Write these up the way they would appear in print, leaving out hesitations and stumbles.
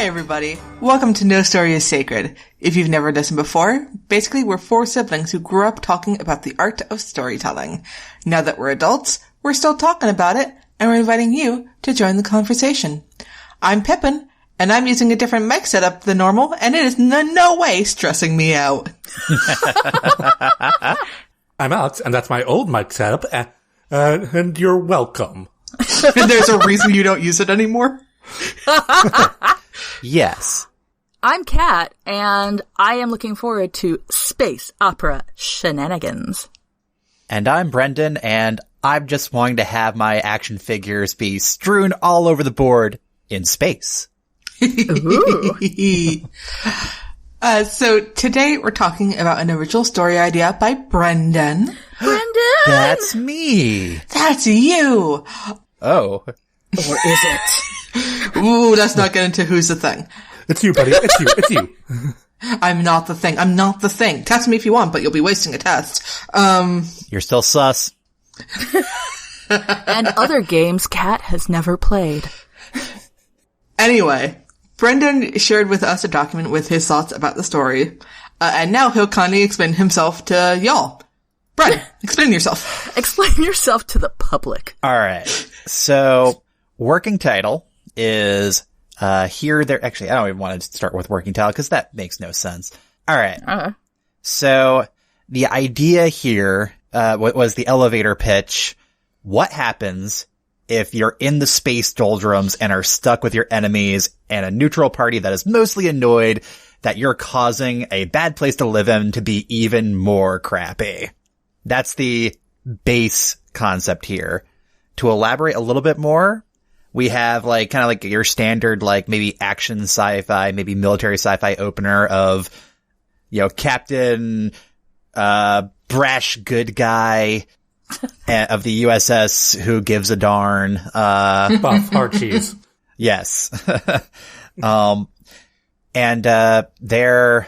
Hi everybody, welcome to No Story is Sacred. If you've never listened before, basically we're four siblings who grew up talking about the art of storytelling. Now that we're adults, we're still talking about it, and we're inviting you to join the conversation. I'm Pippin, and I'm using a different mic setup than normal, and it is in no way stressing me out. I'm Alex, and that's my old mic setup, and you're welcome. And there's a reason you don't use it anymore? Yes. I'm Kat, and I am looking forward to space opera shenanigans. And I'm Brendan, and I'm just wanting to have my action figures be strewn all over the board in space. Ooh. So today we're talking about an original story idea by Brendan. Brendan! That's me. That's you. Oh. Or is it? Ooh, let's not get into who's the thing. It's you, buddy. It's you. I'm not the thing. I'm not the thing. Test me if you want, but you'll be wasting a test. You're still sus. And other games Kat has never played. Anyway, Brendan shared with us a document with his thoughts about the story, and now he'll kindly explain himself to y'all. Brendan, explain yourself. Explain yourself to the public. All right. So, working title is here, there. Actually, I don't even want to start with working title because that makes no sense. All right. So, the idea here was the elevator pitch. What happens if you're in the space doldrums and are stuck with your enemies and a neutral party that is mostly annoyed that you're causing a bad place to live in to be even more crappy? That's the base concept here. To elaborate a little bit more, we have kind of your standard, maybe action sci-fi, maybe military sci-fi opener of, Captain, brash good guy of the USS who gives a darn, Buff hard cheese. Yes. And they're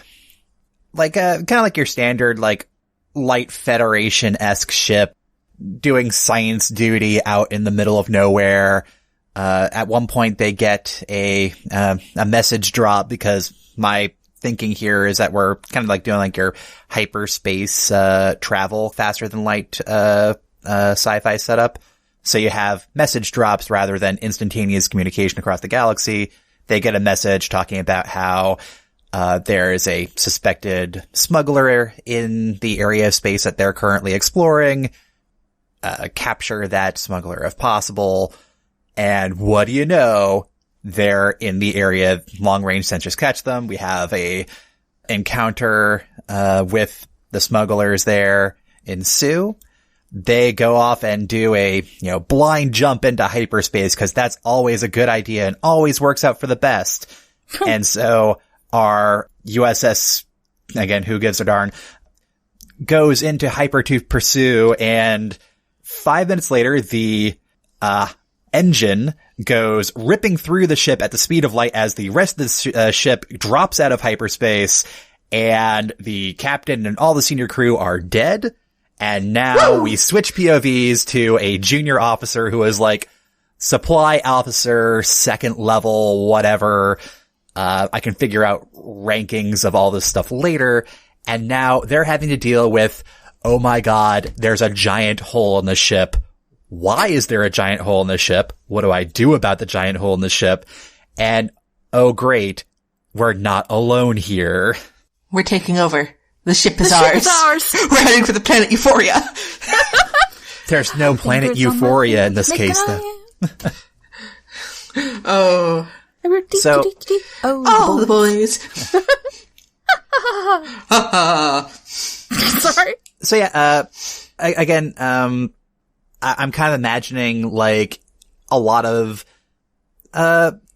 kind of like your standard, light Federation-esque ship doing science duty out in the middle of nowhere. At one point they get a message drop because my thinking here is that we're kind of doing your hyperspace, travel faster than light, sci-fi setup. So you have message drops rather than instantaneous communication across the galaxy. They get a message talking about how there is a suspected smuggler in the area of space that they're currently exploring. Capture that smuggler if possible. And what do you know? They're in the area. Long-range sensors catch them. We have a encounter with the smugglers there ensue. They go off and do a, blind jump into hyperspace because that's always a good idea and always works out for the best. And so our USS, again, who gives a darn, goes into hyper to pursue, and 5 minutes later, the engine goes ripping through the ship at the speed of light as the rest of the ship drops out of hyperspace, and the captain and all the senior crew are dead. And now we switch POVs to a junior officer who is supply officer, second level, whatever. I can figure out rankings of all this stuff later. And now they're having to deal with, oh my God, there's a giant hole in the ship. Why is there a giant hole in the ship? What do I do about the giant hole in the ship? And, oh great, we're not alone here. We're taking over. The ship is ours. We're heading for the planet Euphoria. There's no planet Euphoria in this case, though. Oh. So, all the boys. Sorry. So yeah, again, I'm kind of imagining a lot of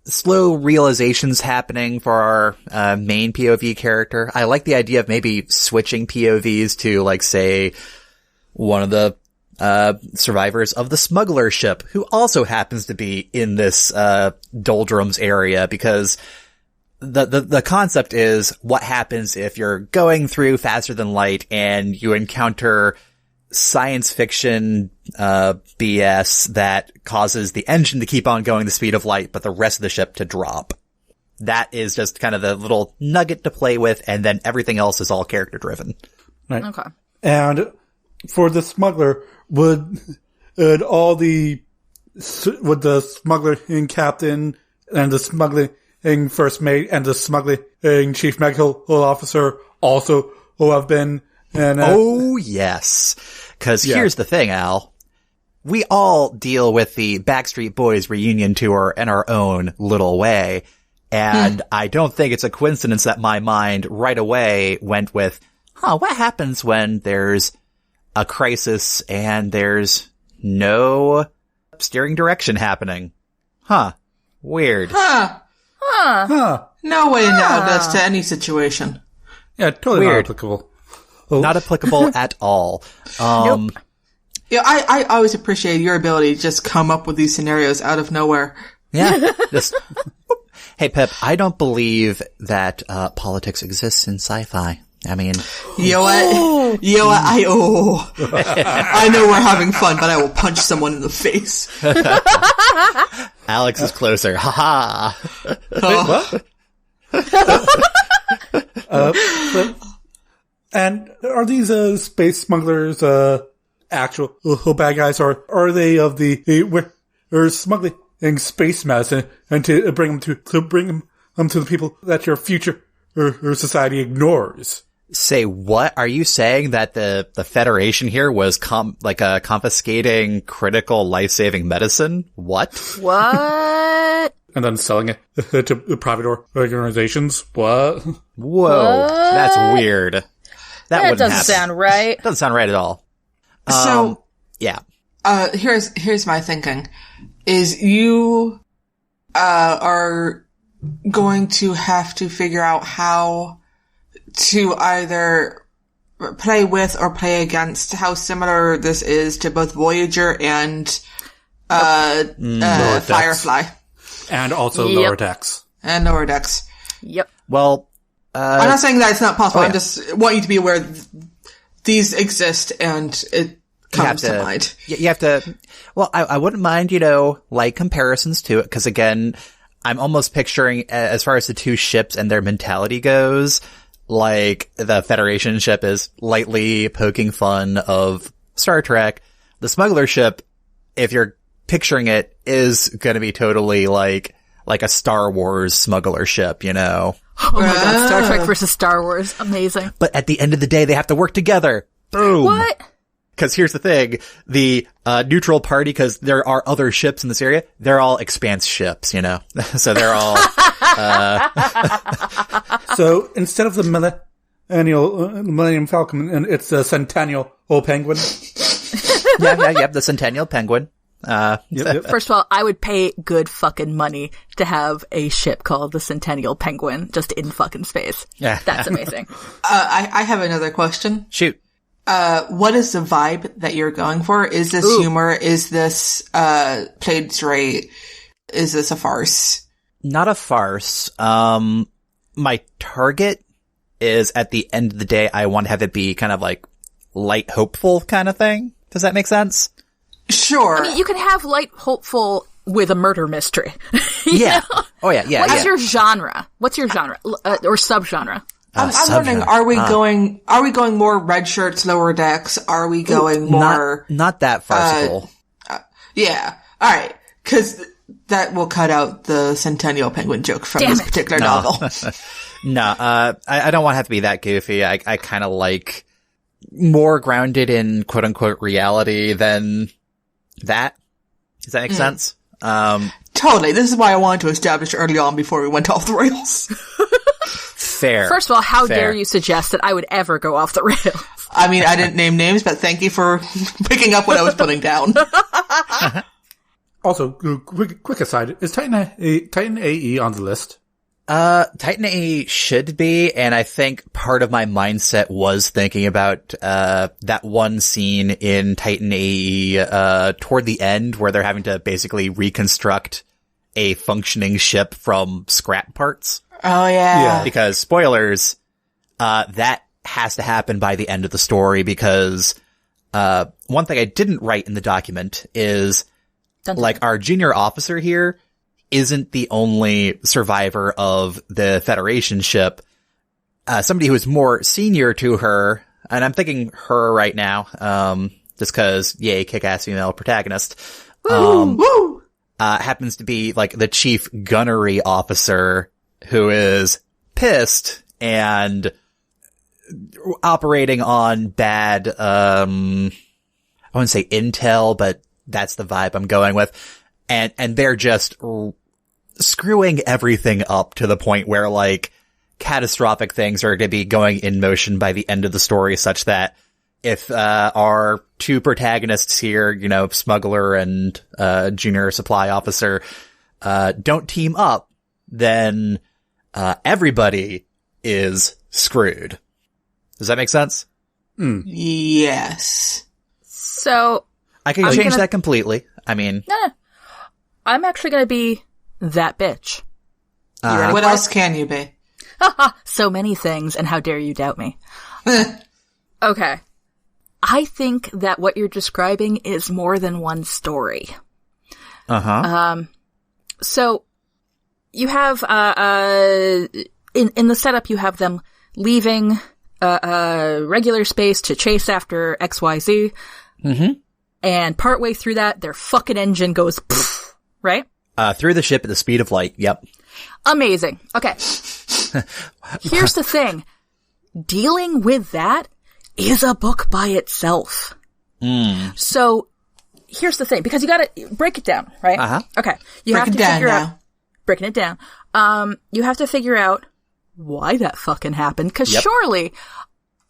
slow realizations happening for our main POV character. I like the idea of maybe switching POVs to say one of the survivors of the smuggler ship who also happens to be in this doldrums area, because the concept is what happens if you're going through faster than light and you encounter science fiction BS that causes the engine to keep on going the speed of light, but the rest of the ship to drop. that is just kind of the little nugget to play with, and then everything else is all character driven. Right. Okay. And for the smuggler, would the smuggling captain and the smuggling first mate and the smuggling chief medical officer also have been? Oh, yes. Because here's the thing, Al. We all deal with the Backstreet Boys reunion tour in our own little way. And I don't think it's a coincidence that my mind right away went with, what happens when there's a crisis and there's no steering direction happening? Weird. No way analogous to any situation. Yeah, totally Weird. not applicable. Not applicable at all. Nope. Yeah, I always appreciate your ability to just come up with these scenarios out of nowhere. Yeah. Hey, Pip, I don't believe that politics exists in sci-fi. I mean... You know what? I know we're having fun, but I will punch someone in the face. Alex is closer. Ha ha. And are these space smugglers actual bad guys, or are they of the smuggling space medicine and to bring them to the people that your future or society ignores? Say what? Are you saying that the Federation here was confiscating critical life-saving medicine? What? What? And then selling it to private organizations? What? Whoa. That's weird. That wouldn't doesn't happen. sound right. Doesn't sound right at all. So, yeah. Here's my thinking, is you, are going to have to figure out how to either play with or play against how similar this is to both Voyager and, Firefly. And also Lower Decks. And Lower Decks. Yep. Well, I'm not saying that it's not possible. Oh, yeah. I just want you to be aware these exist and it comes to mind. You have to, well, I wouldn't mind, light comparisons to it, because again, I'm almost picturing, as far as the two ships and their mentality goes, like the Federation ship is lightly poking fun of Star Trek. The smuggler ship, if you're picturing it, is going to be totally like a Star Wars smuggler ship, Oh my god, Star Trek versus Star Wars. Amazing. But at the end of the day, they have to work together. Boom. What? Because here's the thing, the neutral party, because there are other ships in this area, they're all Expanse ships, So they're all... So instead of the Millennium Falcon, and it's a Centennial Penguin. Yep, the Centennial Penguin. Yep. First of all, I would pay good fucking money to have a ship called the Centennial Penguin just in fucking space. Yeah. That's amazing. I have another question. Shoot. What is the vibe that you're going for? Is this humor? Is this, played straight? Is this a farce? Not a farce. My target is, at the end of the day, I want to have it be kind of like light hopeful kind of thing. Does that make sense? Sure. I mean, you can have light hopeful with a murder mystery. Yeah. know? Oh yeah. What's your genre? Or subgenre? I'm wondering, are we going more red shirts, Lower Decks? Are we going more... Not that farcical. Yeah. Alright. Cause that will cut out the Centennial Penguin joke from this particular novel. No, I don't want to have to be that goofy. I kind of like more grounded in quote unquote reality than that. Does that make sense? Totally. This is why I wanted to establish early on before we went off the rails. Fair. First of all, how dare you suggest that I would ever go off the rails? I mean, I didn't name names, but thank you for picking up what I was putting down. Also, quick aside, is Titan AE on the list? Titan AE should be, and I think part of my mindset was thinking about, that one scene in Titan AE, toward the end where they're having to basically reconstruct a functioning ship from scrap parts. Oh, yeah. Because, spoilers, that has to happen by the end of the story because, one thing I didn't write in the document is, like, our junior officer here, isn't the only survivor of the Federation ship. Somebody who is more senior to her, and I'm thinking her right now, just cause, yay, kick-ass female protagonist, happens to be like the chief gunnery officer who is pissed and operating on bad, I wouldn't say intel, but that's the vibe I'm going with. And they're just screwing everything up to the point where like catastrophic things are going to be going in motion by the end of the story, such that if our two protagonists here, you know, smuggler and junior supply officer, don't team up, then everybody is screwed. Does that make sense? Yes. So I can change that completely. I mean, no. I'm actually going to be that bitch. What else can you be? So many things, and how dare you doubt me? Okay. I think that what you're describing is more than one story. So you have, in the setup, you have them leaving, regular space to chase after XYZ. And partway through that, their fucking engine goes, pfft, right? Through the ship at the speed of light. Yep. Amazing. Okay. Here's the thing. Dealing with that is a book by itself. So here's the thing, because you gotta break it down, right? Okay. You have to figure out, breaking it down. You have to figure out why that fucking happened, because surely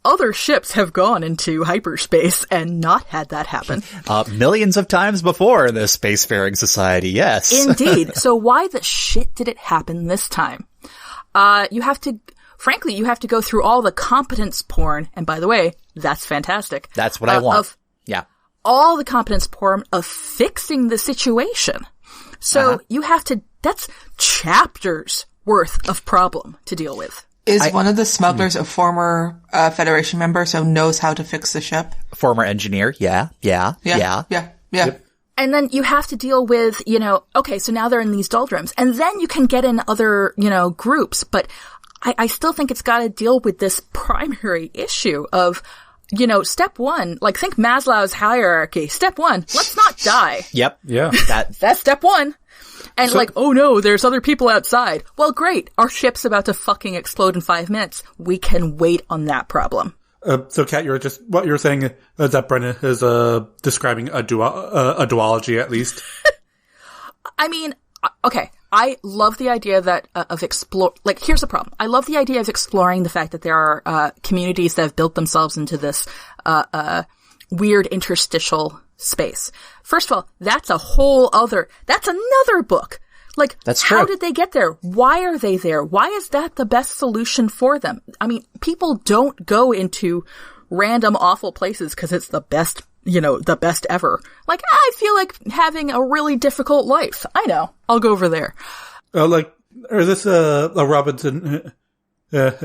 other ships have gone into hyperspace and not had that happen. Millions of times before in this spacefaring society, yes. Indeed. So why the shit did it happen this time? You have to go through all the competence porn, and by the way, that's fantastic. That's what I want. All the competence porn of fixing the situation. So you have to, that's chapters worth of problem to deal with. Is one of the smugglers a former Federation member, so knows how to fix the ship? Former engineer, yeah. Yep. And then you have to deal with, okay, so now they're in these doldrums. And then you can get in other, groups. But I still think it's got to deal with this primary issue of, step one, like think Maslow's hierarchy. Step one, let's not die. Yep. Yeah. That's step one. And oh no, there's other people outside. Well, great. Our ship's about to fucking explode in 5 minutes. We can wait on that problem. So, Kat, what you're saying is that Brennan is describing a duology, at least. I mean, okay. I love the idea that of here's the problem. I love the idea of exploring the fact that there are communities that have built themselves into this weird interstitial space. First of all, that's another book. That's how true. did they get there? Why are they there? Why is that the best solution for them? I mean, people don't go into random awful places because it's the best, the best ever. I feel like having a really difficult life. I know. I'll go over there. Is this a Robinson? What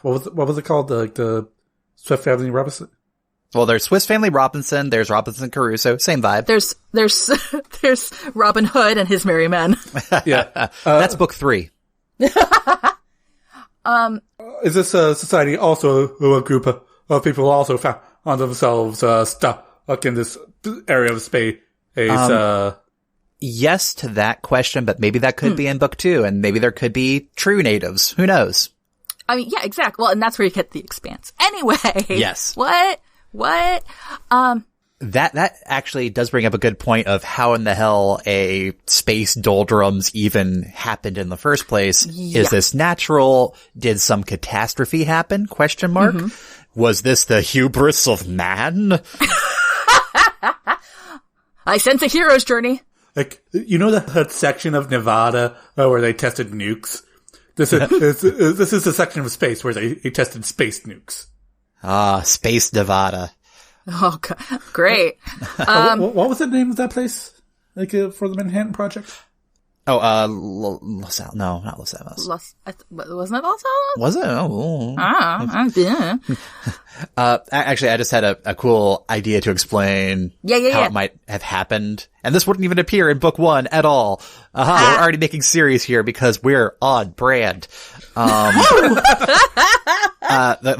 was it called? The Swift Family Robinson. Well, there's Swiss Family Robinson, there's Robinson Crusoe, same vibe. There's Robin Hood and his merry men. Yeah. That's book 3. Is this a society also a group of people who also found on themselves stuck in this area of space? Yes to that question, but maybe that could be in book 2, and maybe there could be true natives. Who knows? I mean, yeah, exactly. Well, and that's where you get the Expanse. Anyway. Yes. What? That actually does bring up a good point of how in the hell a space doldrums even happened in the first place. Yeah. Is this natural? Did some catastrophe happen? ? Was this the hubris of man? I sense a hero's journey. That section of Nevada where they tested nukes? This is the section of space where they tested space nukes. Space Nevada. Oh, God. Great. What was the name of that place? For the Manhattan Project? No, not Los Alamos. Wasn't it Los Alamos? Was it? Oh. Yeah. Actually, I just had a cool idea to explain how it might have happened. And this wouldn't even appear in book 1 at all. We're already making series here because we're on brand. The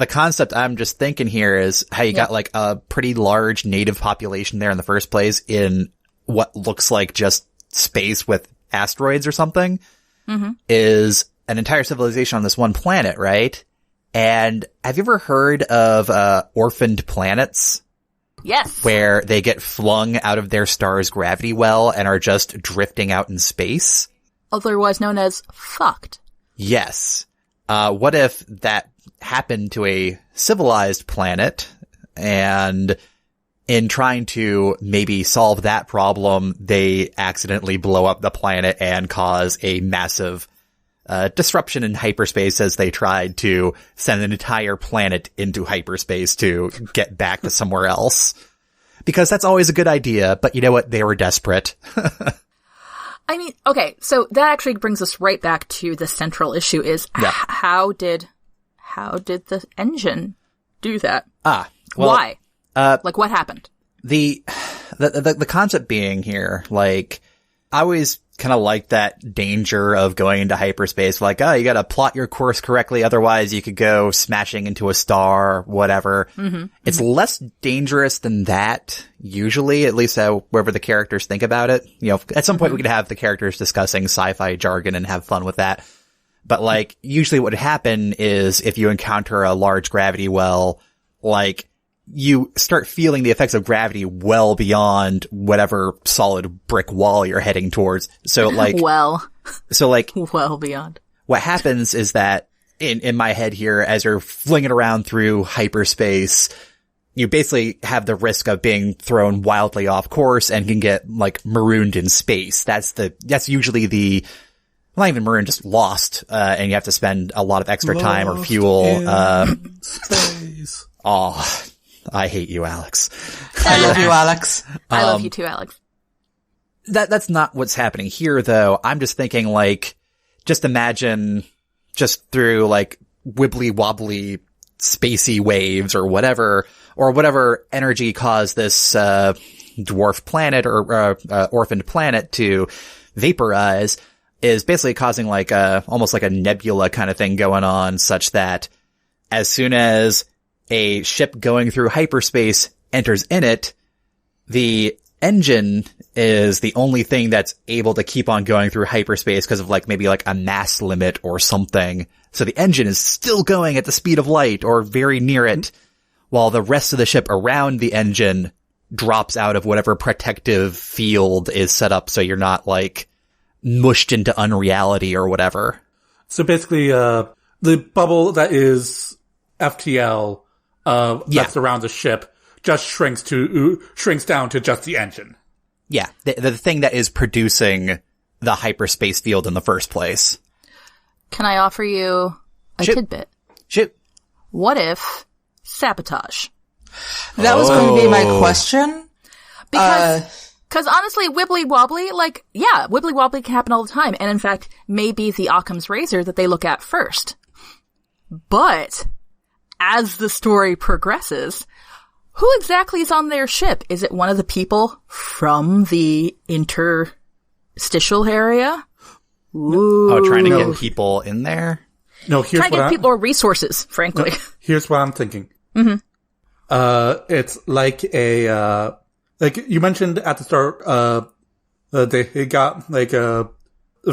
concept I'm just thinking here is how you got like a pretty large native population there in the first place in what looks like just space with asteroids or something, is an entire civilization on this one planet, right? And have you ever heard of orphaned planets? Yes. Where they get flung out of their star's gravity well and are just drifting out in space? Otherwise known as fucked. Yes. What if that happened to a civilized planet, and in trying to maybe solve that problem, they accidentally blow up the planet and cause a massive disruption in hyperspace as they tried to send an entire planet into hyperspace to get back to somewhere else. Because that's always a good idea, but you know what? They were desperate. I mean, okay, so that actually brings us right back to the central issue is how did the engine do that? Well, why? Like, what happened? The concept being here, like, I always kind of like that danger of going into hyperspace. Like, you gotta plot your course correctly, otherwise you could go smashing into a star, whatever. It's less dangerous than that, usually, at least wherever the characters think about it. You know, at some point we could have the characters discussing sci-fi jargon and have fun with that. But, like, usually what would happen is if you encounter a large gravity well, like, you start feeling the effects of gravity well beyond whatever solid brick wall you're heading towards. So, like, well beyond. What happens is that in my head here, as you're flinging around through hyperspace, you basically have the risk of being thrown wildly off course and can get, like, marooned in space. That's usually not even marooned, just lost, and you have to spend a lot of extra time or fuel, space. I hate you, Alex. I love you, Alex. I love you too, Alex. That's not what's happening here, though. I'm just thinking, like, just imagine just through, like, wibbly wobbly spacey waves or whatever energy caused this, dwarf planet or, orphaned planet to vaporize is basically causing like almost like a nebula kind of thing going on, such that as soon as a ship going through hyperspace enters in it, the engine is the only thing that's able to keep on going through hyperspace because of like maybe like a mass limit or something. So the engine is still going at the speed of light or very near it, while the rest of the ship around the engine drops out of whatever protective field is set up so you're not like mushed into unreality or whatever. So basically, the bubble that is FTL, that's around the ship just shrinks down to just the engine. Yeah. The thing that is producing the hyperspace field in the first place. Can I offer you a tidbit? Shoot. What if sabotage? That was going to be my question. Because honestly, wibbly wobbly, wibbly wobbly can happen all the time. And in fact, maybe the Occam's razor that they look at first. But as the story progresses, who exactly is on their ship? Is it one of the people from the interstitial area? Ooh. Trying to get people in there? No, here's trying to get people resources, frankly. No, here's what I'm thinking. Mm-hmm. It's like like you mentioned at the start, they got like the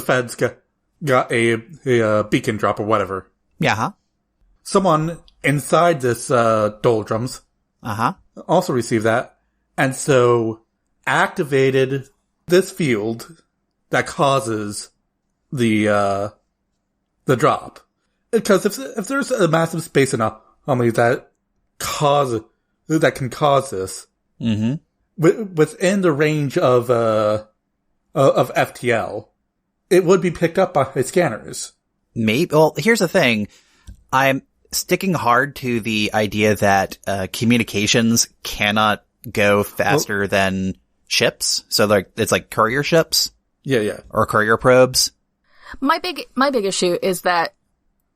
feds got a beacon drop or whatever. Yeah. Huh? Someone inside this doldrums also received that, and so activated this field that causes the drop. Because if there's a massive space anomaly that can cause this, within the range of FTL, it would be picked up by scanners. Maybe. Well, here's the thing. I'm sticking hard to the idea that communications cannot go faster than ships. So like it's like courier ships. Yeah. Or courier probes. My big issue is that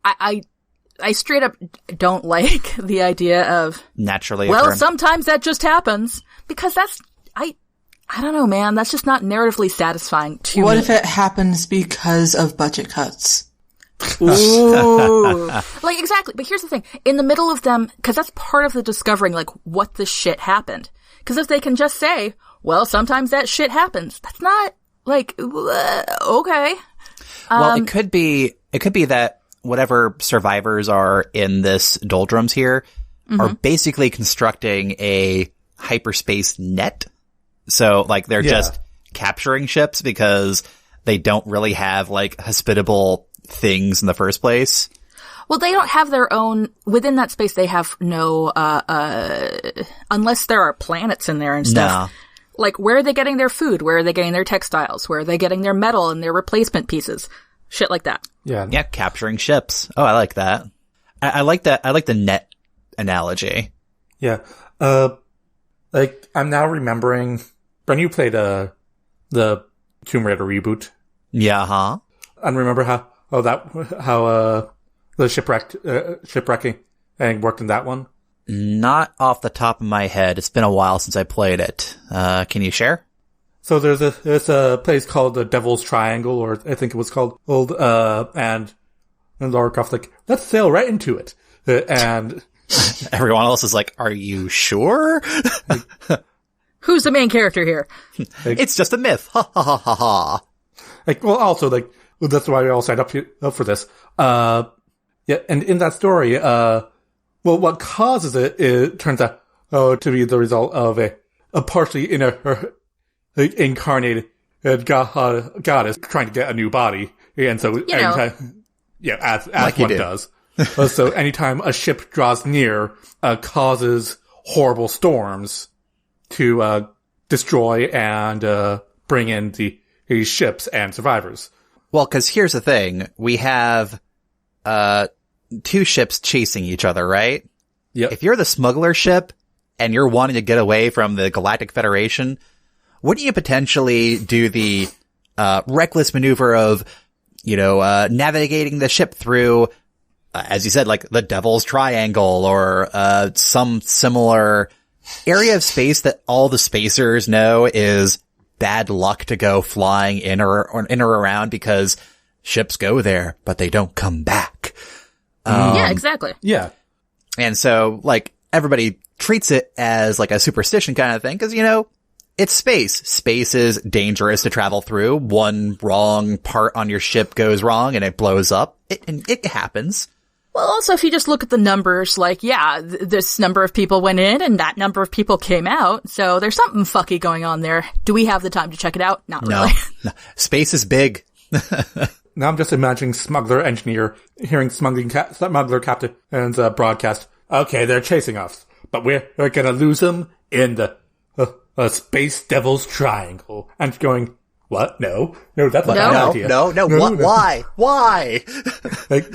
I straight up don't like the idea of Naturally well, occurring. sometimes that just happens, because that's I don't know, man. That's just not narratively satisfying to What me. if it happens because of budget cuts? Ooh. Like, exactly. But here's the thing. In the middle of them, because that's part of the discovering, like, what the shit happened. Because if they can just say, well, sometimes that shit happens, that's not, like, okay. Well, it could be that whatever survivors are in this doldrums here are basically constructing a hyperspace net. So, like, they're just capturing ships because they don't really have, like, hospitable things in the first place. Well, they don't have their own, within that space they have no, unless there are planets in there and stuff. No. Like, where are they getting their food? Where are they getting their textiles? Where are they getting their metal and their replacement pieces? Shit like that. Yeah. Yeah, capturing ships. Oh, I like that. I like that. I like the net analogy. Yeah. Like, I'm now remembering, Bren, you played, the Tomb Raider reboot. Yeah, huh? I remember how the shipwrecking and worked in that one. Not off the top of my head. It's been a while since I played it. Can you share? So there's a place called the Devil's Triangle, or I think it was called, and Lara Croft's like, let's sail right into it. And Everyone else is like, are you sure? Who's the main character here? It's just a myth. Ha ha ha ha ha. like, well, also, like, that's why we all signed up for this. Yeah, and in that story, well, what causes it turns out to be the result of a partially incarnated goddess trying to get a new body, and so anytime, as Like one do. does. So anytime a ship draws near, causes horrible storms to destroy and bring in the ships and survivors. Well, because here's the thing. We have two ships chasing each other, right? Yep. If you're the smuggler ship and you're wanting to get away from the Galactic Federation, wouldn't you potentially do the reckless maneuver of, navigating the ship through, as you said, like the Devil's Triangle or some similar area of space that all the spacers know is bad luck to go flying in or around because ships go there, but they don't come back. Yeah, exactly. Yeah. And so, like, everybody treats it as like a superstition kind of thing because, it's space. Space is dangerous to travel through. One wrong part on your ship goes wrong and it blows up. It happens. Well, also, if you just look at the numbers, like, this number of people went in and that number of people came out, so there's something fucky going on there. Do we have the time to check it out? Not really. No. Space is big. Now I'm just imagining smuggler engineer hearing smuggler captain's broadcast. Okay, they're chasing us, but we're gonna lose them in the Space Devil's Triangle. And going, what? No, that's not an idea. No. What? Why? Why? like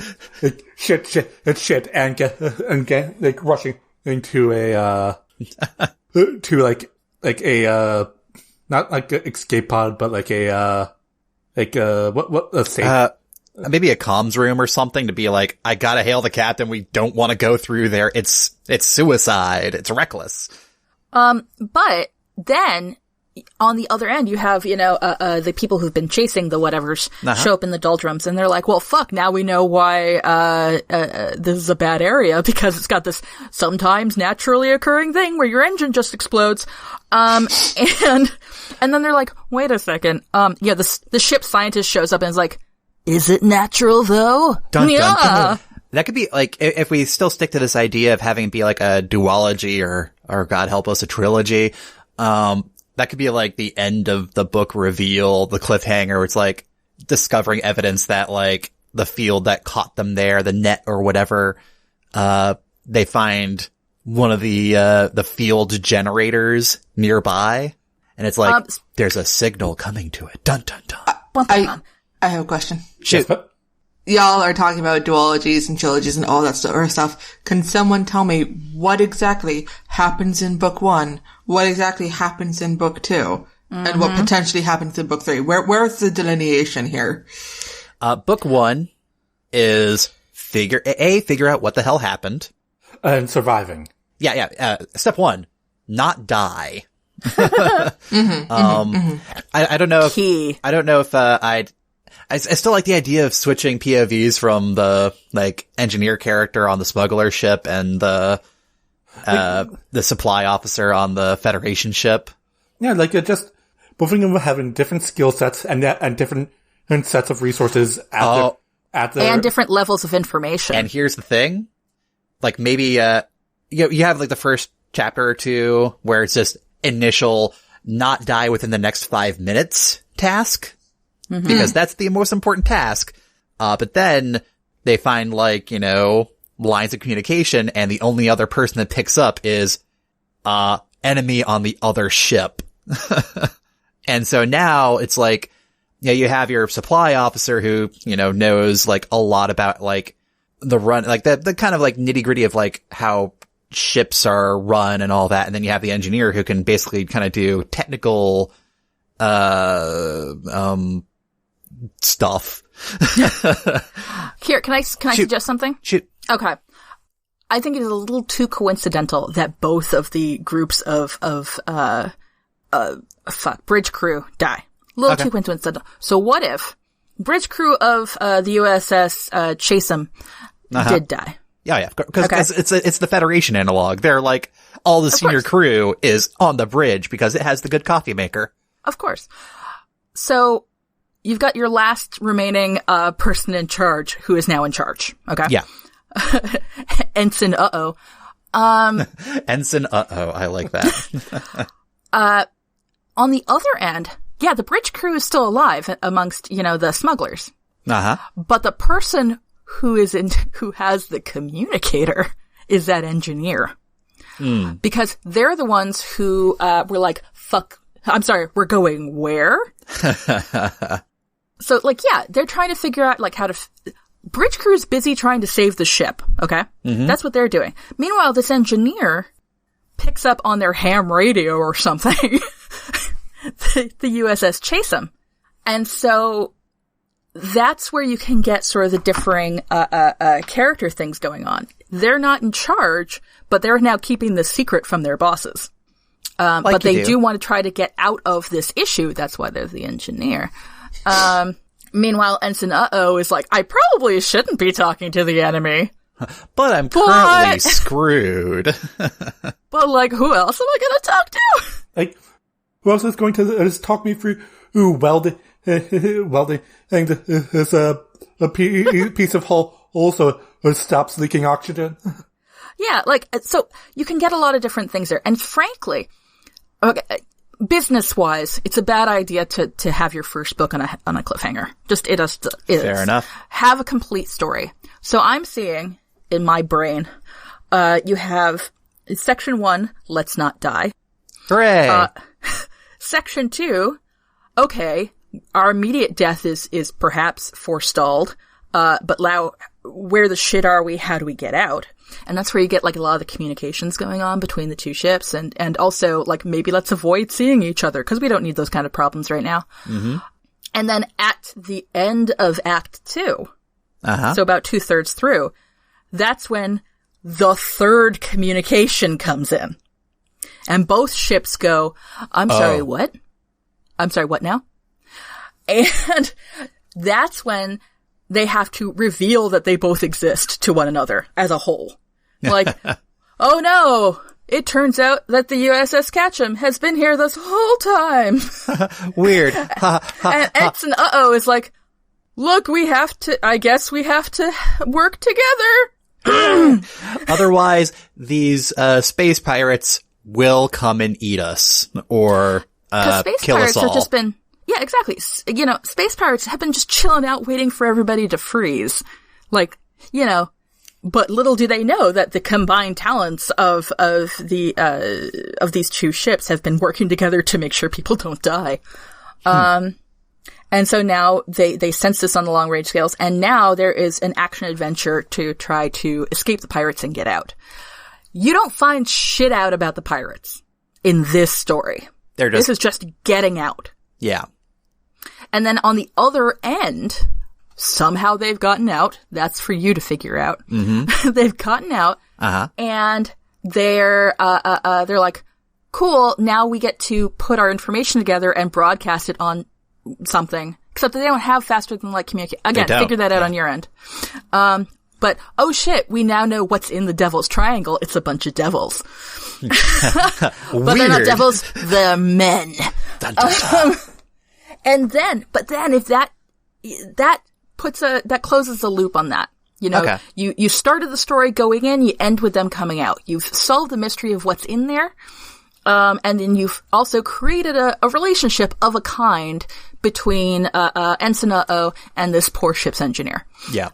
shit, and get like rushing into a to like a not like an escape pod, but like a safe. Maybe a comms room or something to be like, I gotta hail the captain. We don't want to go through there. It's suicide. It's reckless. But then, on the other end, you have, the people who've been chasing the whatevers show up in the doldrums, and they're like, well, fuck, now we know why, this is a bad area, because it's got this sometimes naturally occurring thing where your engine just explodes. And then they're like, wait a second, the ship scientist shows up and is like, is it natural though? Dun, dun, dun. That could be like, if we still stick to this idea of having it be like a duology or God help us, a trilogy, that could be like the end of the book reveal, the cliffhanger, where it's like discovering evidence that like the field that caught them there, the net or whatever, they find one of the field generators nearby. And it's like, there's a signal coming to it. Dun, dun, dun. I have a question. Shoot. Y'all are talking about duologies and trilogies and all that sort of stuff. Can someone tell me what exactly happens in book 1? What exactly happens in book 2? and what potentially happens in book 3? Where's the delineation here? Book 1 is figure out what the hell happened. And surviving. Yeah. Step 1, not die. I don't know if, I don't know if, I still like the idea of switching POVs from the, like, engineer character on the smuggler ship and the supply officer on the Federation ship. Yeah, like, just, both of them having different skill sets and different sets of resources at the and different levels of information. And here's the thing. Like, maybe, you have, like, the first chapter or two where it's just initial not die within the next 5 minutes task. Because that's the most important task. But then they find, like, you know, lines of communication, and the only other person that picks up is, enemy on the other ship. And so now it's like, you know, you have your supply officer who, you know, knows, like, a lot about, like, the run, like, the kind of, like, nitty gritty of, like, how ships are run and all that. And then you have the engineer who can basically kind of do technical, stuff. Here, can I suggest something? Shoot. Okay. I think it is a little too coincidental that both of the groups of bridge crew die. A little too coincidental. So what if bridge crew of the USS Chatham did die? Yeah, because it's the Federation analog. They're like, all the senior crew is on the bridge because it has the good coffee maker. Of course. So you've got your last remaining person in charge who is now in charge. Okay. Yeah. Ensign uh-oh. Ensign uh-oh. I like that. On the other end, yeah, the bridge crew is still alive amongst, you know, the smugglers. But the person who has the communicator is that engineer. Because they're the ones who were like, fuck, I'm sorry, we're going where? So, like, yeah, they're trying to figure out, like, how to... Bridge crew's busy trying to save the ship, okay? That's what they're doing. Meanwhile, this engineer picks up on their ham radio or something the USS Chatham. And so that's where you can get sort of the differing character things going on. They're not in charge, but they're now keeping the secret from their bosses. But they do want to try to get out of this issue. That's why they're the engineer. Meanwhile, Ensign uh-oh is like, I probably shouldn't be talking to the enemy. But I'm currently screwed. But, like, who else am I going to talk to? Like, who else is going to just talk me through welding, and this a piece of hull also stops leaking oxygen? Yeah, like, so you can get a lot of different things there. And frankly, okay, business-wise, it's a bad idea to have your first book on a cliffhanger. Just, it is. Fair enough. Have a complete story. So I'm seeing, in my brain, you have Section 1, Let's Not Die. Hooray! Section 2, okay, our immediate death is perhaps forestalled, but now, where the shit are we? How do we get out? And that's where you get, like, a lot of the communications going on between the two ships, and also, like, maybe let's avoid seeing each other, because we don't need those kind of problems right now. And then at the end of Act 2, so about 2/3 through, that's when the third communication comes in. And both ships go, I'm sorry, what? I'm sorry, what now? And that's when they have to reveal that they both exist to one another as a whole. Like, oh no, it turns out that the USS Ketchum has been here this whole time. Weird. And Ensign uh-oh is like, look, I guess we have to work together. Otherwise, these space pirates will come and eat us or kill us all. Have just been, yeah, exactly. You know, space pirates have been just chilling out waiting for everybody to freeze. Like, you know, but little do they know that the combined talents of these two ships have been working together to make sure people don't die. And so now they sense this on the long range scales, and now there is an action adventure to try to escape the pirates and get out. You don't find shit out about the pirates in this story. This is just getting out. Yeah. And then on the other end, somehow they've gotten out. That's for you to figure out. Mm-hmm. They've gotten out. Uh-huh. And they're like, cool, now we get to put our information together and broadcast it on something. Except that they don't have faster than light communication. Again, figure that out on your end. But, oh shit, we now know what's in the Devil's Triangle. It's a bunch of devils. But they're not devils, they're men. Dun, dun, dun. But then if that closes the loop on that. You know, you started the story going in, you end with them coming out. You've solved the mystery of what's in there. And then you've also created a relationship of a kind between, Ensign Uh-Oh and this poor ship's engineer. Yeah.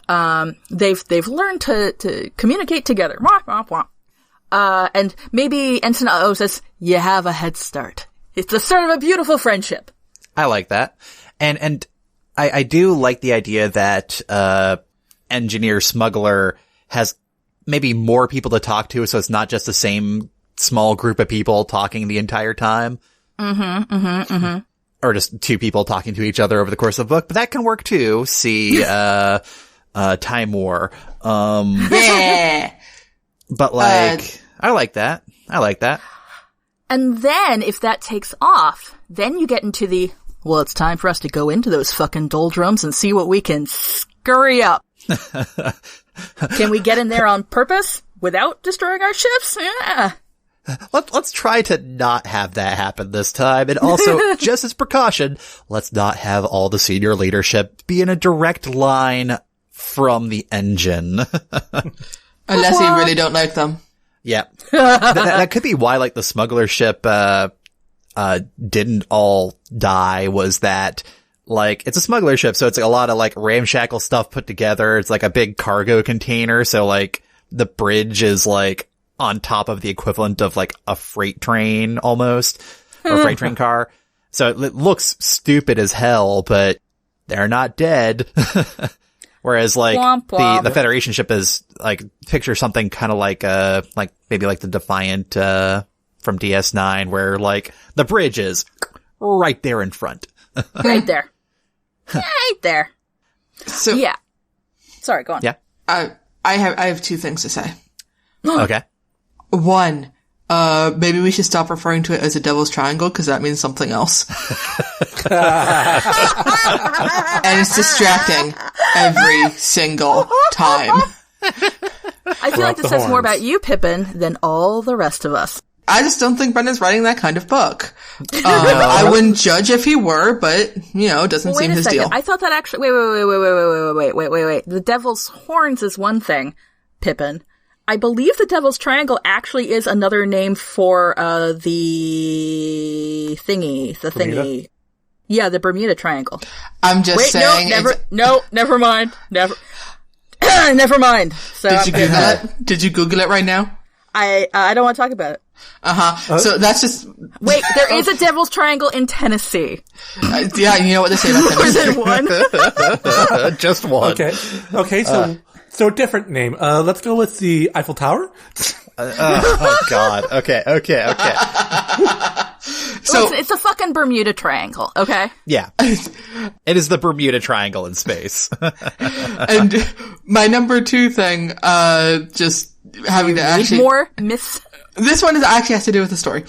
They've learned to communicate together. And maybe Ensign Uh-Oh says, you have a head start. It's the start of a beautiful friendship. I like that. And I do like the idea that, engineer smuggler has maybe more people to talk to, so it's not just the same small group of people talking the entire time. Or just two people talking to each other over the course of the book, but that can work too. See, Time War. Yeah. But like, I like that. And then if that takes off, then you get into well, it's time for us to go into those fucking doldrums and see what we can scurry up. Can we get in there on purpose without destroying our ships? Yeah. Let's try to not have that happen this time. And also, just as precaution, let's not have all the senior leadership be in a direct line from the engine. Unless you really don't like them. Yeah. that could be why, like, the smuggler ship, didn't all die, was that, like, it's a smuggler ship, so it's a lot of, like, ramshackle stuff put together. It's like a big cargo container, so, like, the bridge is, like, on top of the equivalent of, like, a freight train, almost. Or a freight train car. So it looks stupid as hell, but they're not dead. Whereas, like, womp, womp. the Federation ship is, like, picture something kind of like maybe like the Defiant, from DS9, where, like, the bridge is right there in front. Right there. Right there. So, yeah. Sorry, go on. Yeah. I have two things to say. Okay. One, maybe we should stop referring to it as a Devil's Triangle, because that means something else. And it's distracting every single time. I feel like this says more about you, Pippin, than all the rest of us. I just don't think Brendan's writing that kind of book. I wouldn't judge if he were, but, you know, it doesn't seem his deal. I thought that actually, wait. The Devil's Horns is one thing, Pippin. I believe the Devil's Triangle actually is another name for, the thingy. Yeah, the Bermuda Triangle. I'm just saying. Never mind. Never mind. So Did you Google it? Did you Google it right now? I don't want to talk about it. So that's just... Wait, there is a Devil's Triangle in Tennessee. Yeah, you know what they say about Tennessee. More than one? Just one. Okay, so different name. Let's go with the Eiffel Tower. Oh god. Okay. So it's a fucking Bermuda Triangle, okay? Yeah. It is the Bermuda Triangle in space. And my number two thing, just having to actually... More myths? This one actually has to do with the story.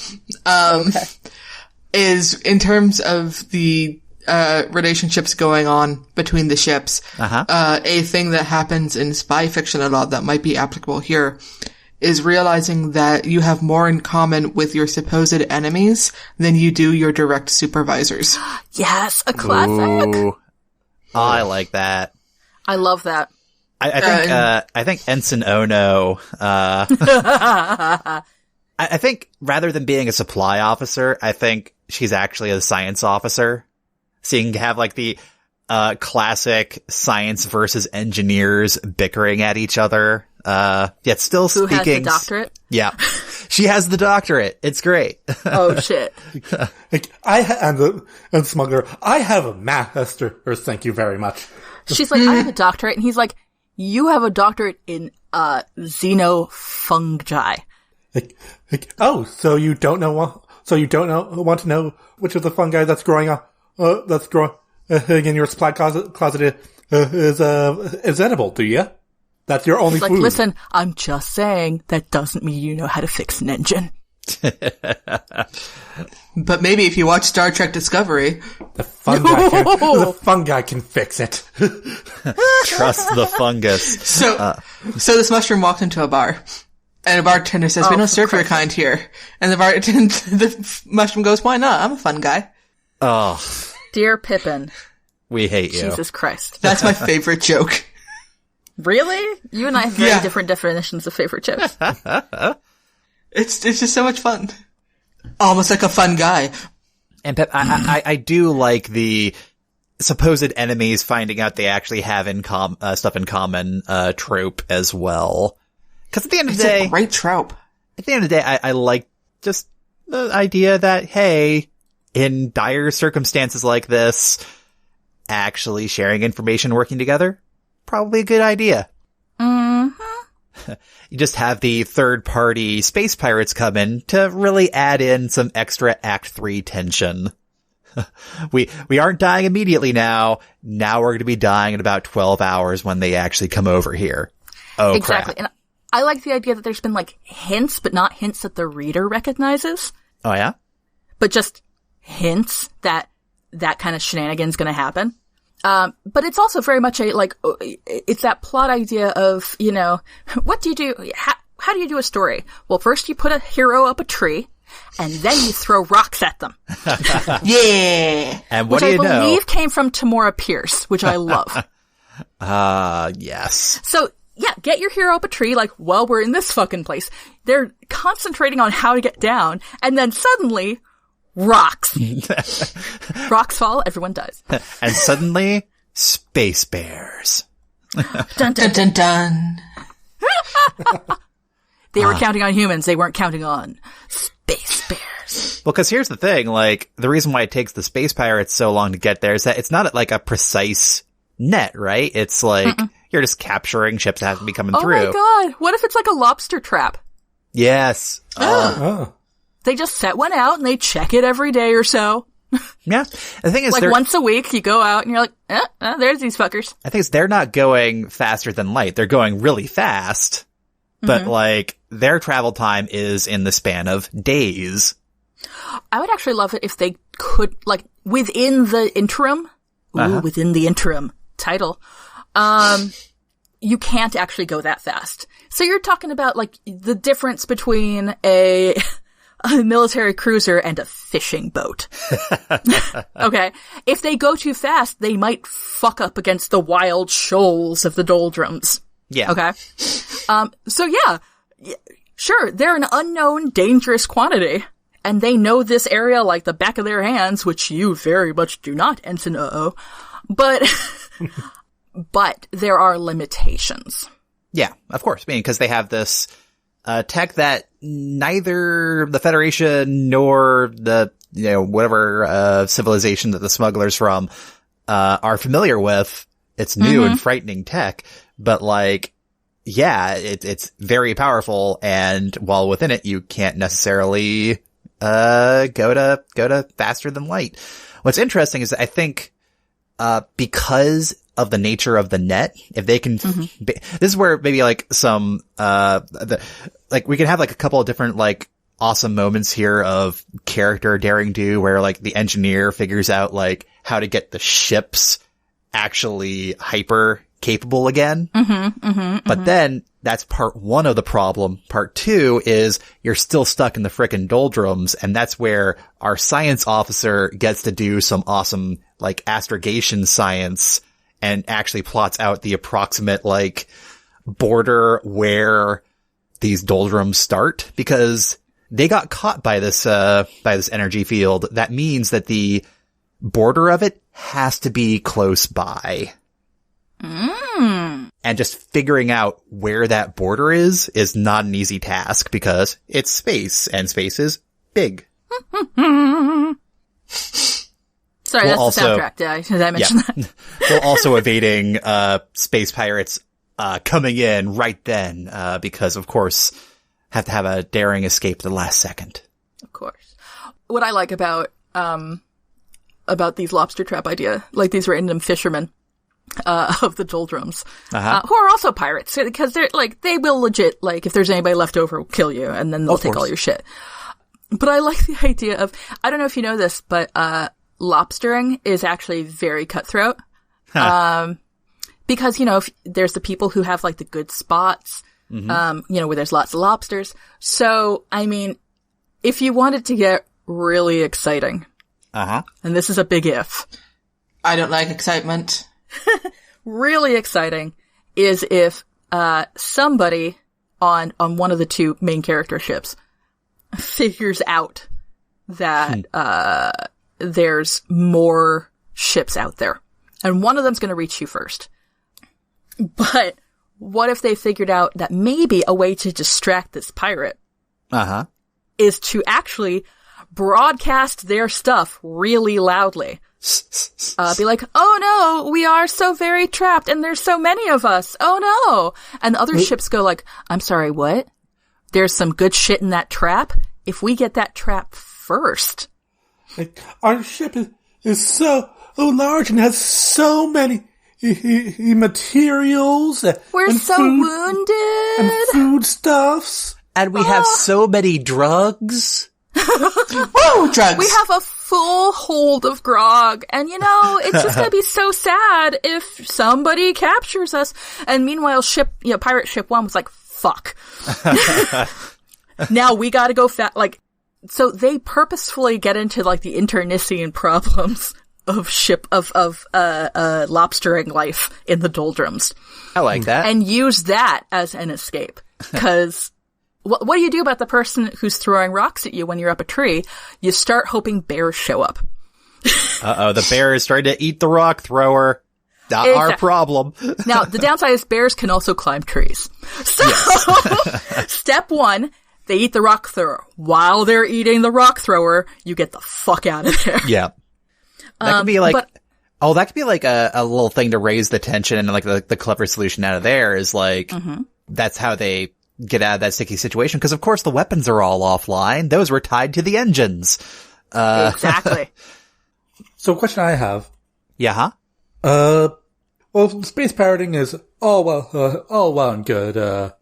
Is in terms of the relationships going on between the ships. A thing that happens in spy fiction a lot that might be applicable here is realizing that you have more in common with your supposed enemies than you do your direct supervisors. Yes, a classic. Ooh, I like that. I love that. I think Ensign Ono, I think rather than being a supply officer, I think she's actually a science officer. So you can have like the, classic science versus engineers bickering at each other. Yet still Who speaking. has the doctorate? Yeah. She has the doctorate. It's great. Oh shit. I'm the smuggler. I have a master's. Thank you very much. She's like, I have a doctorate. And he's like, you have a doctorate in, xenofungi. Oh, so you don't know So you don't want to know which of the fungi that's growing in your supply closet is edible, do you? That's your only It's like, food. listen, I'm just saying that doesn't mean you know how to fix an engine. But maybe if you watch Star Trek Discovery, the fungi can fix it. Trust the fungus. So this mushroom walked into a bar, and a bartender says, "We don't serve your kind here." And the mushroom goes, "Why not? I'm a fun guy." Oh, Dear Pippin. we hate you. Jesus Christ. That's my favorite joke. Really? You and I have very different definitions of favorite jokes. It's just so much fun. Almost like a fun guy. And Pep, I do like the supposed enemies finding out they actually have stuff in common trope as well. Because at the end of the day, It's a great trope. at the end of the day, I like just the idea that, hey, in dire circumstances like this, actually sharing information, working together, probably a good idea. You just have the third-party space pirates come in to really add in some extra Act 3 tension. We aren't dying immediately now. Now we're going to be dying in about 12 hours when they actually come over here. Oh, Exactly. crap. And I like the idea that there's been like hints, but not hints that the reader recognizes, Oh, yeah? but just hints that that kind of shenanigan's going to happen. But it's also very much it's that plot idea of, what do you do? How do you do a story? Well, first you put a hero up a tree, and then you throw rocks at them. Yeah. And what Which do you I know? believe came from Tamora Pierce, which I love. Yes. So, yeah, get your hero up a tree, well, we're in this fucking place. They're concentrating on how to get down, and then suddenly, rocks. Rocks fall, everyone dies. And suddenly, space bears. Dun, dun, Dun dun dun. They were counting on humans, they weren't counting on space bears. Well, because here's the thing, the reason why it takes the space pirates so long to get there is that it's not a precise net, right? It's you're just capturing ships that have to be coming through. Oh my god, what if it's like a lobster trap? Yes. They just set one out and they check it every day or so. Yeah. The thing is, Once a week, you go out and you're like, there's these fuckers. I think they're not going faster than light. They're going really fast, but their travel time is in the span of days. I would actually love it if they could, within the interim, within the interim title, you can't actually go that fast. So you're talking about, the difference between a military cruiser and a fishing boat. Okay? If they go too fast, they might fuck up against the wild shoals of the doldrums. Yeah. Okay? So yeah, sure, they're an unknown, dangerous quantity, and they know this area like the back of their hands, which you very much do not, Ensign Uh-oh. But, but there are limitations. Yeah, of course. Because they have this tech that neither the Federation nor the, whatever civilization that the smugglers from are familiar with. It's new and frightening tech, but it's very powerful, and while within it, you can't necessarily go to faster than light. What's interesting is that I think because of the nature of the net, if they can, this is where maybe some, we can have a couple of different awesome moments here of character daring do where the engineer figures out how to get the ships actually hyper capable again. But then that's part one of the problem. Part two is you're still stuck in the frickin' doldrums, and that's where our science officer gets to do some awesome astrogation science and actually plots out the approximate border where these doldrums start, because they got caught by this energy field. That means that the border of it has to be close by. And just figuring out where that border is not an easy task, because it's space, and space is big. Sorry, that's the soundtrack. Did I mention that? We're also evading space pirates coming in right then, because of course have to have a daring escape at the last second. Of course. what I like about these lobster trap idea, like these random fishermen, of the doldrums, who are also pirates, because they're like, they will legit, like, if there's anybody left over, kill you, and then they'll take all your shit. But I like the idea of, I don't know if you know this, but, lobstering is actually very cutthroat. Because, you know, if there's the people who have like the good spots, you know, where there's lots of lobsters. So, I mean, if you wanted to get really exciting, and this is a big if. I don't like excitement. Really exciting is if, somebody on one of the two main character ships figures out that, there's more ships out there. And one of them's going to reach you first. But what if they figured out that maybe a way to distract this pirate is to actually broadcast their stuff really loudly? Be like, oh no, we are so very trapped and there's so many of us. Oh no. And the other ships go like, I'm sorry, what? There's some good shit in that trap? If we get that trap first. Like, our ship is so large and has so many materials. We're and so wounded. And foodstuffs. And we have so many drugs. Woo, drugs! We have a full hold of grog, and you know, it's just gonna be so sad if somebody captures us. And meanwhile, pirate ship 1 was like, fuck. Now we gotta go so they purposefully get into like the internecine problems of lobstering life in the doldrums. I like that. And use that as an escape. Cause what do you do about the person who's throwing rocks at you when you're up a tree? You start hoping bears show up. The bear is trying to eat the rock thrower. Not our problem. Now, the downside is bears can also climb trees. So, step 1, they eat the rock thrower. While they're eating the rock thrower, you get the fuck out of there. Yeah. That could be like, that could be like a little thing to raise the tension, and like the clever solution out of there is like, that's how they get out of that sticky situation. Cause of course the weapons are all offline. Those were tied to the engines. Exactly. So a question I have. Yeah. Well, space pirating is all well and good.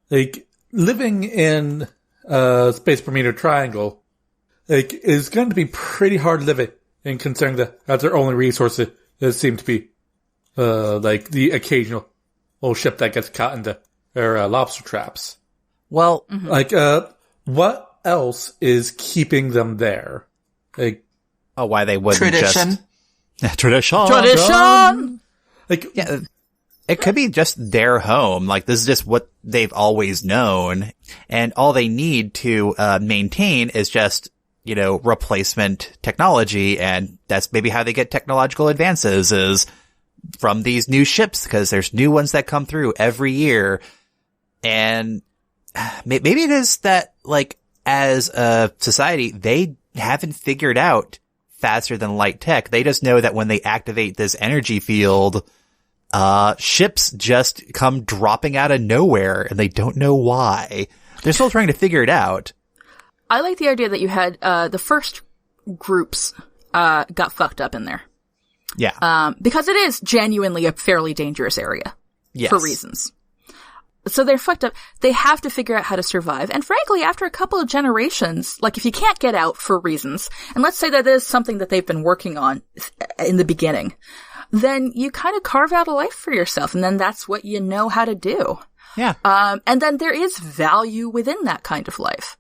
Like, living in Space Bermuda Triangle, like, is going to be pretty hard living, in considering that that's their only resources seem to be, like, the occasional old ship that gets caught into their lobster traps. Well, like, what else is keeping them there? Like, why they wouldn't tradition. Tradition! Like, yeah, it could be just their home. Like, this is just what they've always known. And all they need to maintain is just, you know, replacement technology. And that's maybe how they get technological advances, is from these new ships, because there's new ones that come through every year. And maybe it is that, like, as a society, they haven't figured out faster than light tech. They just know that when they activate this energy field, ships just come dropping out of nowhere, and they don't know why. They're still trying to figure it out. I like the idea that you had, the first groups, got fucked up in there. Yeah. Because it is genuinely a fairly dangerous area. Yes. For reasons. So they're fucked up. They have to figure out how to survive. And frankly, after a couple of generations, like, if you can't get out for reasons, and let's say that is something that they've been working on in the beginning, then you kind of carve out a life for yourself, and then that's what you know how to do. Yeah. And then there is value within that kind of life.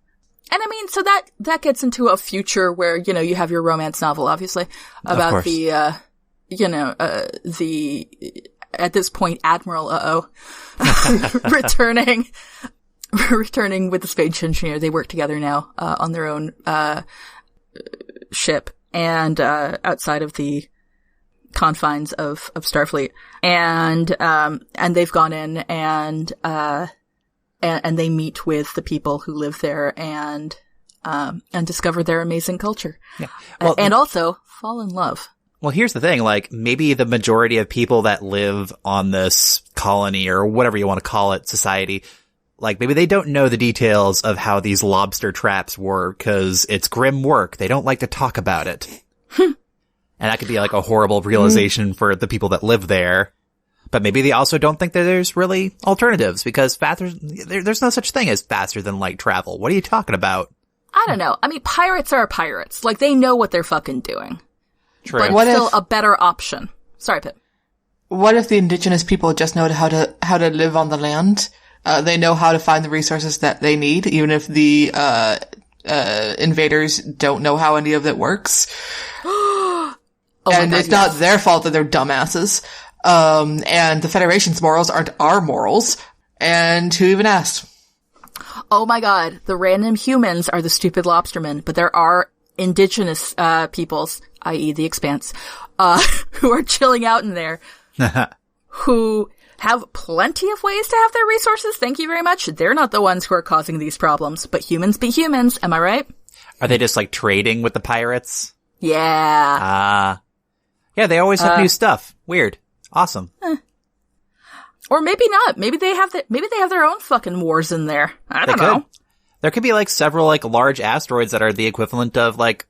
And I mean, so that gets into a future where, you know, you have your romance novel, obviously, about the, at this point, Admiral returning with the space engineer. They work together now, on their own, ship, and, outside of the confines of Starfleet. And they've gone in and they meet with the people who live there and discover their amazing culture. Yeah. Well, and also fall in love. Well, here's the thing, like, maybe the majority of people that live on this colony, or whatever you want to call it, society, Like, maybe they don't know the details of how these lobster traps work, because it's grim work. They don't like to talk about it. And that could be like a horrible realization for the people that live there. But maybe they also don't think that there's really alternatives, because there's no such thing as faster than light travel. What are you talking about? I don't know. I mean, pirates are pirates. Like, they know what they're fucking doing. True. But it's still a better option. Sorry, Pip. What if the indigenous people just know how to live on the land? They know how to find the resources that they need, even if the invaders don't know how any of it works. And it's not their fault that they're dumbasses. And the Federation's morals aren't our morals. And who even asked? Oh my god, the random humans are the stupid lobstermen, but there are indigenous peoples, i.e. the Expanse, who are chilling out in there, who have plenty of ways to have their resources. Thank you very much. They're not the ones who are causing these problems, but humans be humans. Am I right? Are they just like trading with the pirates? Yeah. Yeah, they always have new stuff. Weird. Awesome. Or maybe not. Maybe they have their own fucking wars in there. I don't know. There could be like several like large asteroids that are the equivalent of like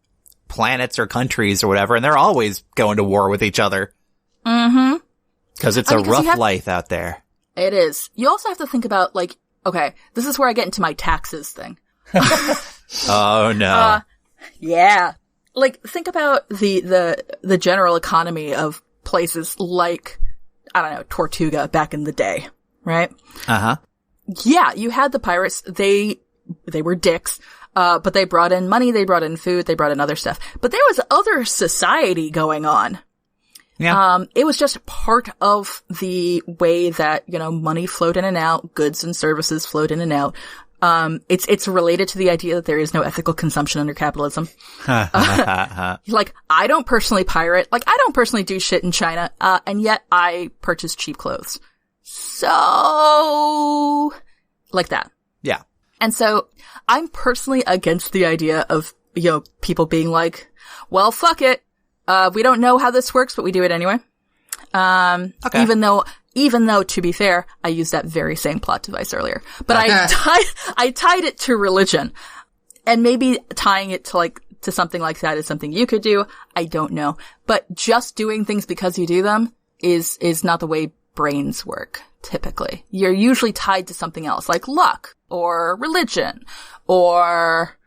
planets or countries or whatever, and they're always going to war with each other. Mm-hmm. Because it's a rough life out there. It is. You also have to think about, like, okay, this is where I get into my taxes thing. Oh, no. Yeah. Like, think about the general economy of places like, I don't know, Tortuga back in the day, right? Uh-huh. Yeah, you had the pirates. They were dicks. But they brought in money, they brought in food, they brought in other stuff. But there was other society going on. Yeah. It was just part of the way that, money flowed in and out, goods and services flowed in and out. It's related to the idea that there is no ethical consumption under capitalism. Like, I don't personally pirate, like, I don't personally do shit in China, and yet I purchase cheap clothes. So, like that. Yeah. And so, I'm personally against the idea of, people being like, well, fuck it. We don't know how this works, but we do it anyway. Okay. Even though, to be fair, I used that very same plot device earlier. But I tied it to religion. And maybe tying it to something like that is something you could do. I don't know. But just doing things because you do them is not the way brains work, typically. You're usually tied to something else, like luck, or religion, or,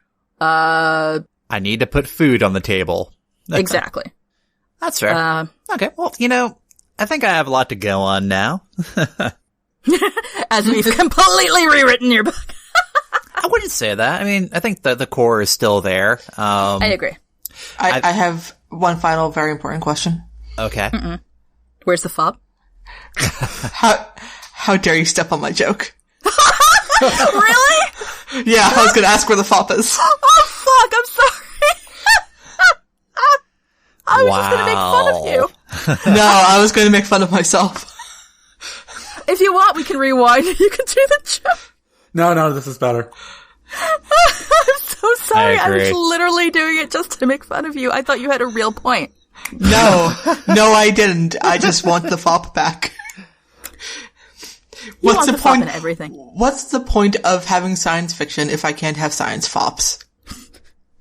I need to put food on the table. Exactly. That's fair. Okay. Well, I think I have a lot to go on now. As we've completely rewritten your book. I wouldn't say that. I mean, I think the core is still there. I agree. I have one final very important question. Okay. Mm-mm. Where's the fob? How dare you step on my joke? Really? Yeah, I was gonna ask where the fob is. Oh fuck, I'm sorry. I was just gonna make fun of you. No, I was gonna make fun of myself. If you want, we can rewind and you can do the joke. No, this is better. I'm so sorry. I agree. was literally doing it just to make fun of you. I thought you had a real point. No, I didn't. I just want the fop back. You want the fop in everything. What's the point of having science fiction if I can't have science fops?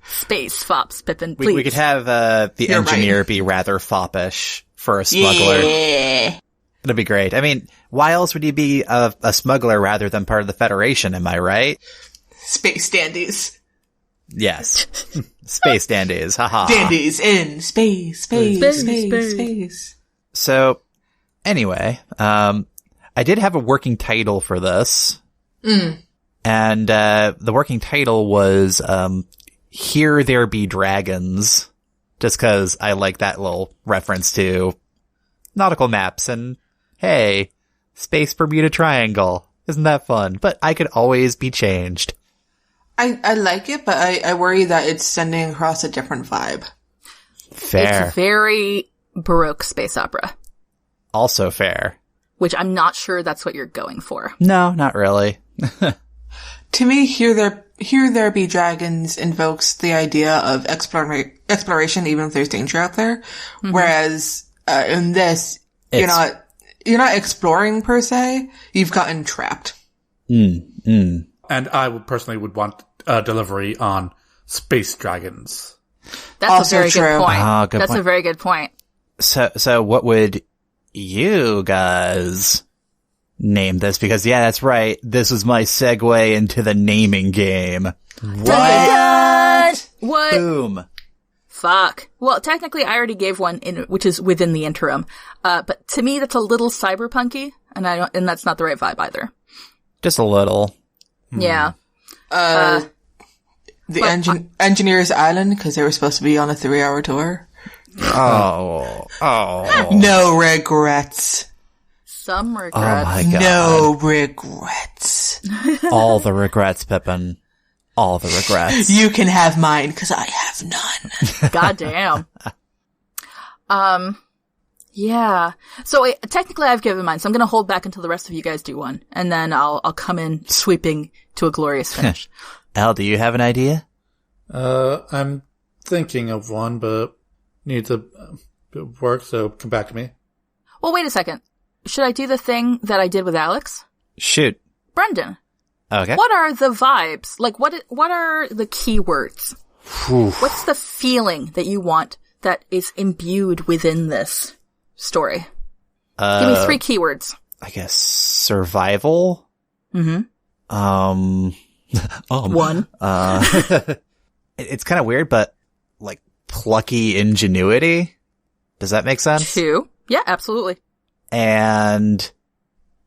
Space fops, Pippin, please. We could have the You're engineer right. be rather foppish for a smuggler. Yeah. That'd be great. I mean, why else would you be a smuggler rather than part of the Federation? Am I right? Space dandies. Yes. Space dandies. Haha. Dandies in space. So, anyway, I did have a working title for this. And the working title was Here There Be Dragons. Just because I like that little reference to nautical maps and, hey, Space Bermuda Triangle. Isn't that fun? But I could always be changed. I like it, but I worry that it's sending across a different vibe. Fair. It's very Baroque space opera. Also fair. Which I'm not sure that's what you're going for. No, not really. To me, Here There Be Dragons invokes the idea of exploration, even if there's danger out there. Mm-hmm. Whereas in this, you're not exploring per se. You've gotten trapped. And I would personally want delivery on space dragons. That's Also a very true. good point. Ah, good That's point. a very good point. So what would you guys name this? Because yeah, that's right. This was my segue into the naming game. What? What? Boom. Fuck. Well, technically, I already gave one which is within the interim. But to me, that's a little cyberpunky, and that's not the right vibe either. Just a little. Yeah. Engineer's Island, because they were supposed to be on a 3-hour tour. Oh. No regrets. Some regrets. Oh my god. No regrets. All the regrets, Pippin. All the regrets. You can have mine, because I have none. God damn. Yeah. So technically I've given mine, so I'm gonna hold back until the rest of you guys do one, and then I'll come in sweeping to a glorious finish. Al, do you have an idea? I'm thinking of one, but need to work, so come back to me. Well, wait a second. Should I do the thing that I did with Alex? Shoot. Brendan, Okay. what are the vibes? Like, what are the keywords? What's the feeling that you want that is imbued within this story? Give me 3 keywords. I guess survival. Mm-hmm. One. It's kind of weird, but like plucky ingenuity. Does that make sense? 2. Yeah, absolutely. And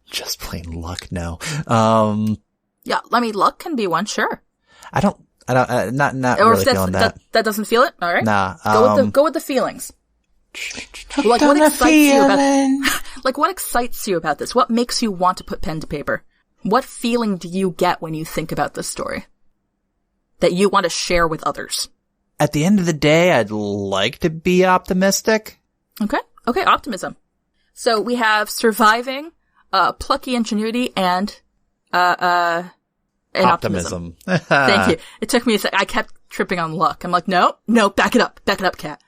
just plain luck. No. Yeah, I mean, luck can be one, sure. not Or really if feeling that. that doesn't feel it, all right. Nah. Go with the feelings. Like, what excites you about this? What makes you want to put pen to paper? What feeling do you get when you think about this story that you want to share with others? At the end of the day, I'd like to be optimistic. Okay, optimism. So we have surviving, plucky ingenuity, and optimism. Thank you. It took me a sec. I kept tripping on luck. I'm like, no, back it up, Kat.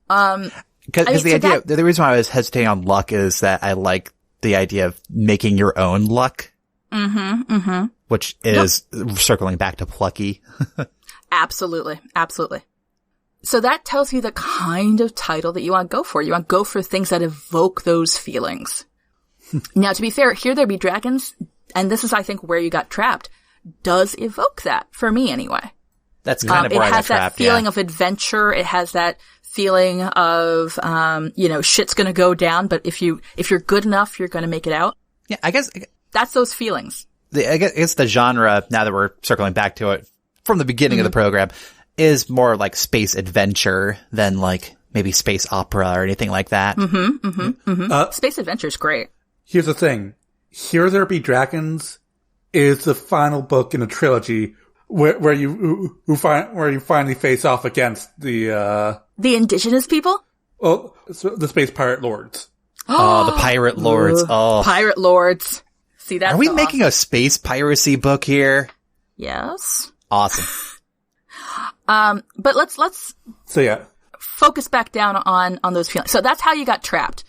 Because the reason why I was hesitating on luck is that I like the idea of making your own luck. Mm-hmm. Which is circling back to plucky. Absolutely. So that tells you the kind of title that you want to go for. You want to go for things that evoke those feelings. Now, to be fair, Here There Be Dragons, and this is, I think, where you got trapped, does evoke that, for me anyway. That's kind of where I got trapped, It has that feeling of adventure. It has that feeling of, shit's gonna go down, but if you're good enough, you're gonna make it out. Yeah, I guess that's those feelings. I guess the genre, now that we're circling back to it from the beginning of the program, is more like space adventure than like maybe space opera or anything like that. Space adventure's great. Here's the thing. Here There Be Dragons is the final book in a trilogy where you finally face off against the indigenous people? The space pirate lords. Oh, the pirate lords. Oh. Pirate lords. See, that's Are we making a space piracy book here? Yes. Awesome. But let's So yeah. focus back down on those feelings. So that's how you got trapped,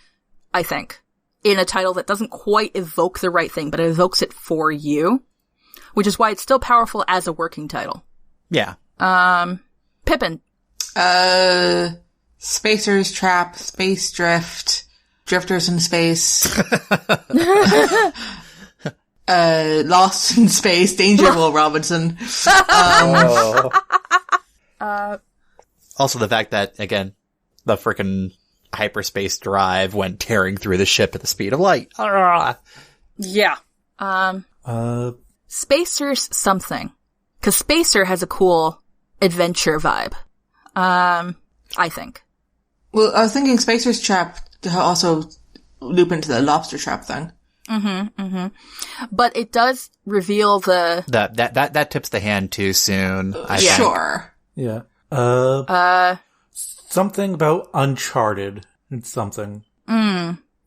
I think, in a title that doesn't quite evoke the right thing, but it evokes it for you, which is why it's still powerful as a working title. Yeah. Pippin. Spacer's Trap, Space Drift, Drifters in Space, Lost in Space, Danger Will Robinson. Also the fact that, again, the frickin' hyperspace drive went tearing through the ship at the speed of light. Yeah. Spacer's something. 'Cause Spacer has a cool adventure vibe. I think. Well, I was thinking Spacer's Trap to also loop into the lobster trap thing. But it does reveal the... That tips the hand too soon. I Yeah. think. Sure. Yeah. Something about Uncharted. It's something.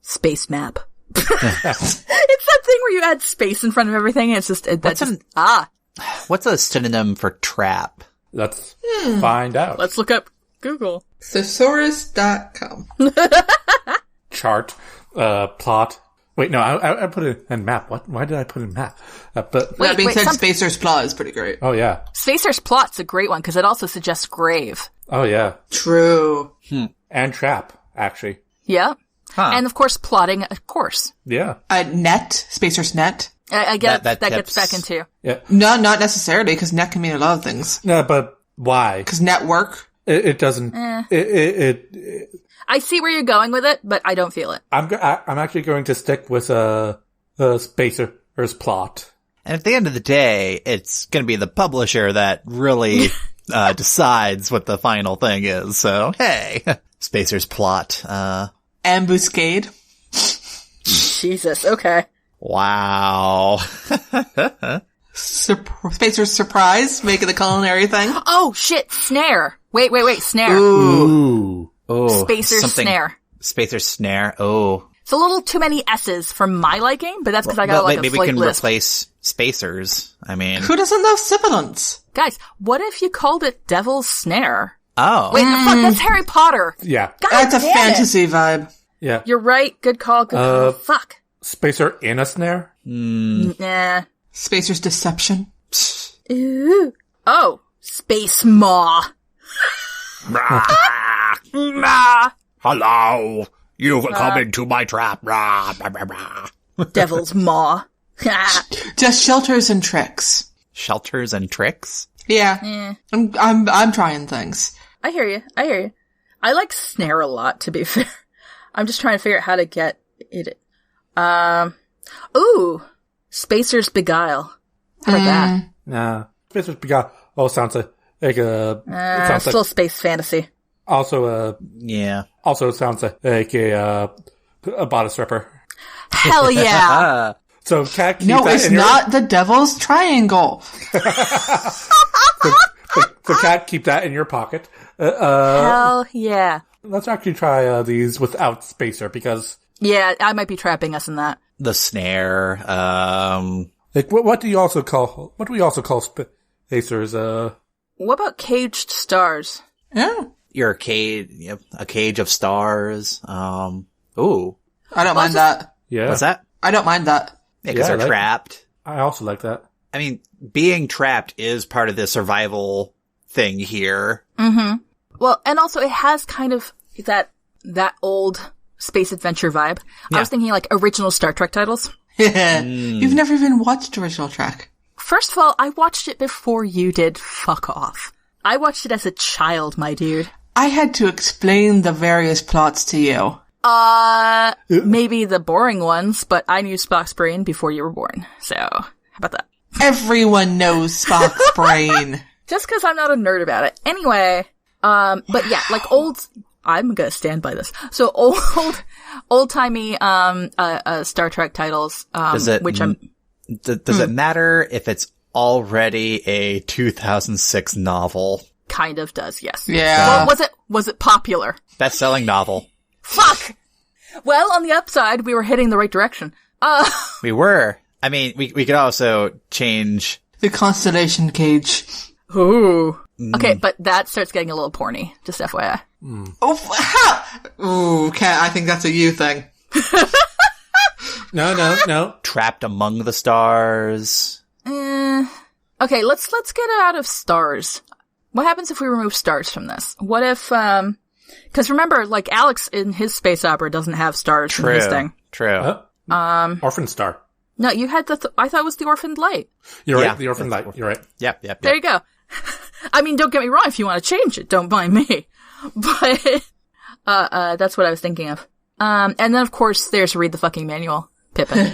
Space map. It's that thing where you add space in front of everything, and it's just... What's a synonym for trap? Let's find out. Let's look up Google. Thesaurus.com. Chart. Plot. Wait, no, I put it in map. What? Why did I put it in map? But That being said, Spacer's Plot is pretty great. oh yeah, Spacer's Plot's a great one because it also suggests grave. oh yeah, True. and trap actually. Yeah. Huh. And of course, plotting, of course. Yeah, Net. Spacer's Net. I get That that gets tips. back into. yeah. No, not necessarily, because net can mean a lot of things. No, but why? Because network. It doesn't. I see where you're going with it, but I don't feel it. I'm actually going to stick with Spacer's Plot. And at the end of the day, it's going to be the publisher that really decides what the final thing is. So, hey, Spacer's Plot. Ambuscade. Jesus, okay. Wow. Spacer's Surprise, making the culinary thing. Oh, shit, Snare. Wait, Snare. Ooh. Oh, Spacer's Snare. Spacer's Snare. Oh. It's a little too many S's for my liking, but that's because I got Well, like a maybe we slight can list. replace Spacers. I mean, Who doesn't love sibilants? Guys, what if you called it Devil's Snare? oh. Wait, fuck, that's Harry Potter. Yeah, God That's a damn it. fantasy vibe. yeah. You're right. Good call. Good call. Fuck. Spacer in a snare. Nah. Spacer's Deception. Ooh. Oh, Space Maw. Nah. Hello. You've come into my trap. Rah, rah, rah, rah. Devil's Maw. Just Shelters and Tricks. Shelters and tricks? Yeah. I'm trying things. I hear you. I like Snare a lot, to be fair. I'm just trying to figure out how to get it. Ooh. Spacer's Beguile. How about that? Nah, Spacer's Beguile. Oh, sounds like a. Sounds Still like space fantasy. also Yeah. also sounds like a bodice stripper. Hell yeah. So, Cat, keep No, that it's in your, not the Devil's Triangle. So, Cat, keep that in your pocket. Hell yeah. Let's actually try these without Spacer because, Yeah, I might be trapping us in that. The Snare. like, what do we also call Spacers? What about Caged Stars? Yeah. Your cage, a cage of stars. Ooh. I don't mind that. Yeah, What's that? I don't mind that. Yeah, because Yeah, I they're like- trapped. I also like that. I mean, being trapped is part of the survival thing here. Well, and also it has kind of that old space adventure vibe. I was thinking like original Star Trek titles. You've never even watched original track. First of all, I watched it before you did. Fuck off. I watched it as a child, my dude. I had to explain the various plots to you. Maybe the boring ones, but I knew Spock's brain before you were born. So, how about that? Everyone knows Spock's brain. Just because I'm not a nerd about it. Anyway, but yeah, like I'm gonna stand by this. So old-timey, Star Trek titles, Does it matter if it's already a 2006 novel? kind of does, yes. Yeah. Well, was it popular? Best-selling novel. Fuck! Well, on the upside, we were heading the right direction. We were. I mean, we could also change. The Constellation Cage. Ooh. Okay, but that starts getting a little porny, just FYI. Oh, how? Ooh, I think that's a you thing. No. Trapped Among the Stars. Okay, let's get out of stars. What happens if we remove stars from this? What if, cause remember, like Alex in his space opera doesn't have stars in his thing. True. Orphan Star. No, you had I thought it was the Orphaned Light. You're Yeah, right. The Orphan Light. You're right. Yep. There you go. I mean, don't get me wrong, if you want to change it, don't mind me. But, that's what I was thinking of. And then of course there's Read the Fucking Manual, Pippin.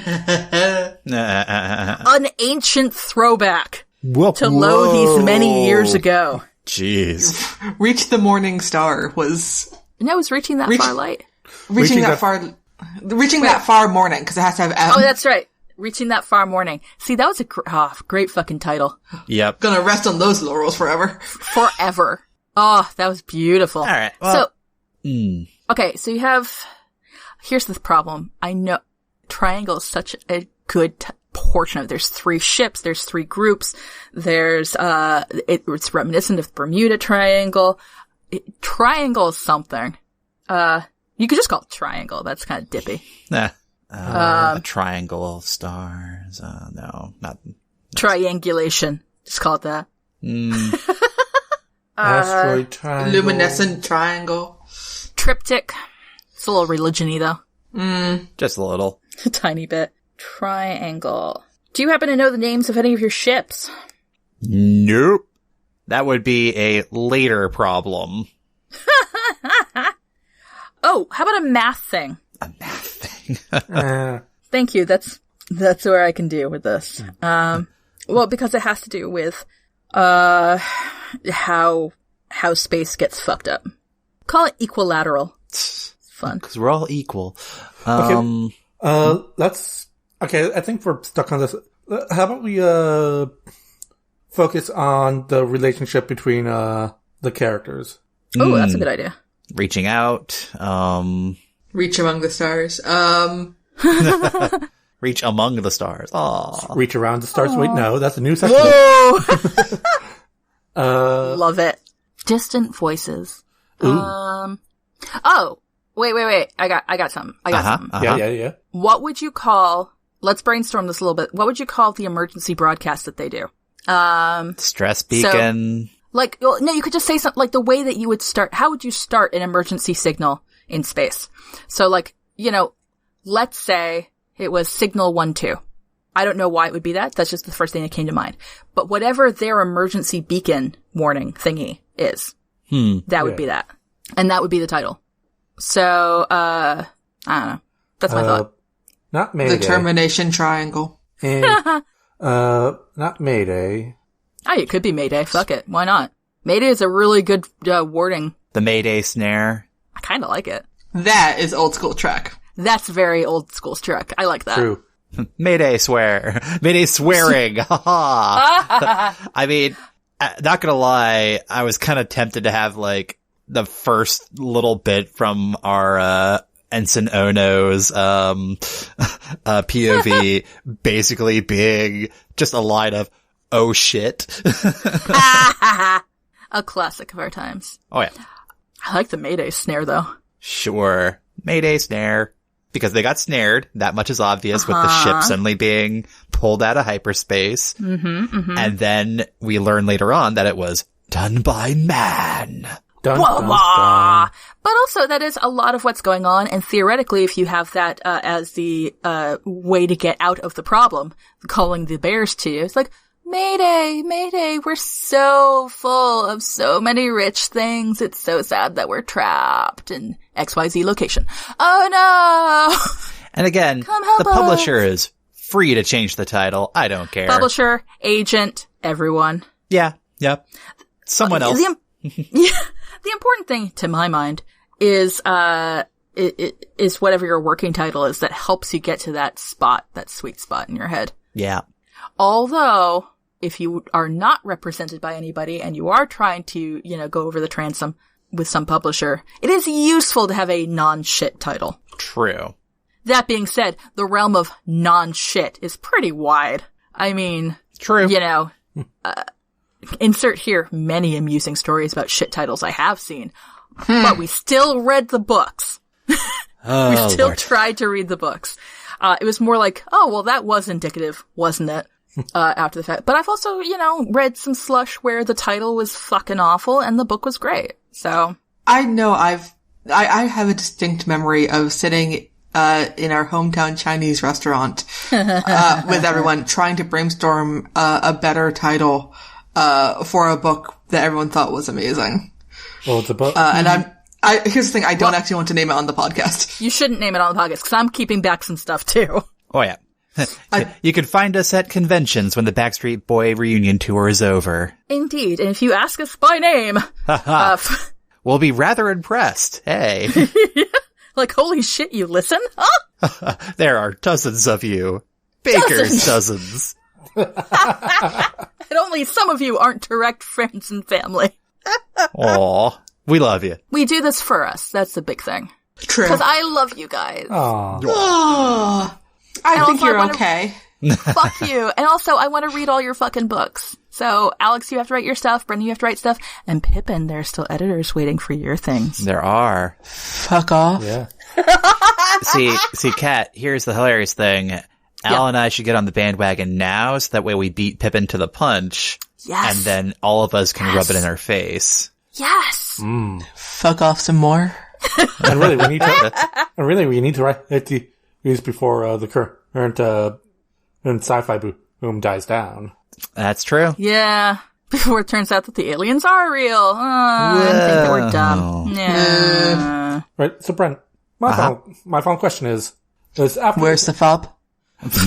An ancient throwback to lo these many years ago. Jeez. Reach the Morning Star was And I was reaching that far light. reaching that far morning because it has to have M. Oh, that's right. Reaching that far morning. See, that was a great fucking title. Yep. Gonna rest on those laurels forever. Forever. Oh, that was beautiful. All right. Well, Okay, so you have, here's the problem. I know Triangle is such a good portion of it. There's 3 ships, there's 3 groups, there's, it's reminiscent of Bermuda Triangle. Triangle is something. You could just call it Triangle. That's kind of dippy. A triangle of stars. No, not. Triangulation. Just call it that. Asteroid triangle. Luminescent triangle. Triptych. It's a little religion-y, though. Just a little. A tiny bit. Triangle. Do you happen to know the names of any of your ships? Nope. That would be a later problem. Oh, how about a math thing? A math thing. Thank you. That's where I can deal with this. Well, because it has to do with how space gets fucked up. Call it equilateral. It's fun. Because we're all equal. Let's. Okay, I think we're stuck on this. How about we focus on the relationship between the characters? Oh, that's a good idea. Reaching out. Reach among the stars. Reach among the stars. Aww. Reach around the stars. Aww. Wait, no, that's a new section. Whoa! Love it. Distant voices. Ooh. Oh, wait. I got something. Something. Yeah. What would you call, let's brainstorm this a little bit. What would you call the emergency broadcast that they do? Stress beacon. So, no, you could just say something like the way that you would start. How would you start an emergency signal in space? So let's say it was signal 1-2. I don't know why it would be that. That's just the first thing that came to mind. But whatever their emergency beacon warning thingy is, that would be that. And that would be the title. So, I don't know. That's my thought. Not Mayday. The termination triangle. And, not Mayday. Oh, it could be Mayday. Fuck it. Why not? Mayday is a really good wording. The Mayday snare. I kind of like it. That is old school Trek. That's very old school Trek. I like that. True. Mayday swear. Mayday swearing. I mean, not gonna lie, I was kind of tempted to have the first little bit from our Ensign Ono's POV basically being just a line of "oh shit." A classic of our times. Oh yeah. I like the Mayday snare though. Sure. Mayday snare. Because they got snared. That much is obvious with the ship suddenly being pulled out of hyperspace. And then we learn later on that it was done by man. Dun, dun, dun. But also that is a lot of what's going on. And theoretically, if you have that as the way to get out of the problem, calling the bears to you, it's like, Mayday, Mayday, we're so full of so many rich things. It's so sad that we're trapped in XYZ location. Oh no! And again, the publisher is free to change the title. I don't care. Publisher, agent, everyone. Yeah, yep. Someone else. The important thing to my mind is, is whatever your working title is that helps you get to that spot, that sweet spot in your head. Yeah. Although, if you are not represented by anybody and you are trying to, go over the transom with some publisher, it is useful to have a non-shit title. True. That being said, the realm of non-shit is pretty wide. I mean, true. Insert here many amusing stories about shit titles I have seen, but we still read the books. We still tried to read the books. It was more like, oh, well, that was indicative, wasn't it? After the fact. But I've also, read some slush where the title was fucking awful and the book was great. So. I know I have a distinct memory of sitting, in our hometown Chinese restaurant, with everyone trying to brainstorm, a better title, for a book that everyone thought was amazing. Well, it's a book. And here's the thing, I don't actually want to name it on the podcast. You shouldn't name it on the podcast, because I'm keeping back some stuff too. Oh yeah. You can find us at conventions when the Backstreet Boy reunion tour is over. Indeed, and if you ask us by name, we'll be rather impressed. Hey. Like, holy shit, you listen? Huh? There are dozens of you. Baker's dozens. And only some of you aren't direct friends and family. Aw, we love you. We do this for us. That's the big thing. True. Because I love you guys. Aww. I think you're okay. Fuck you. And also, I want to read all your fucking books. So, Alex, you have to write your stuff. Brendan, you have to write stuff. And Pippin, there are still editors waiting for your things. There are. Fuck off. Yeah. See, Kat, here's the hilarious thing. Al and I should get on the bandwagon now, so that way we beat Pippin to the punch. Yes. And then all of us can rub it in our face. Yes. Fuck off some more. And really, we need to write these before the current sci-fi boom dies down. That's true. Yeah. Before it turns out that the aliens are real. I think that we're dumb. Yeah. Right. So, Brent, my final question is after, Where's the fob?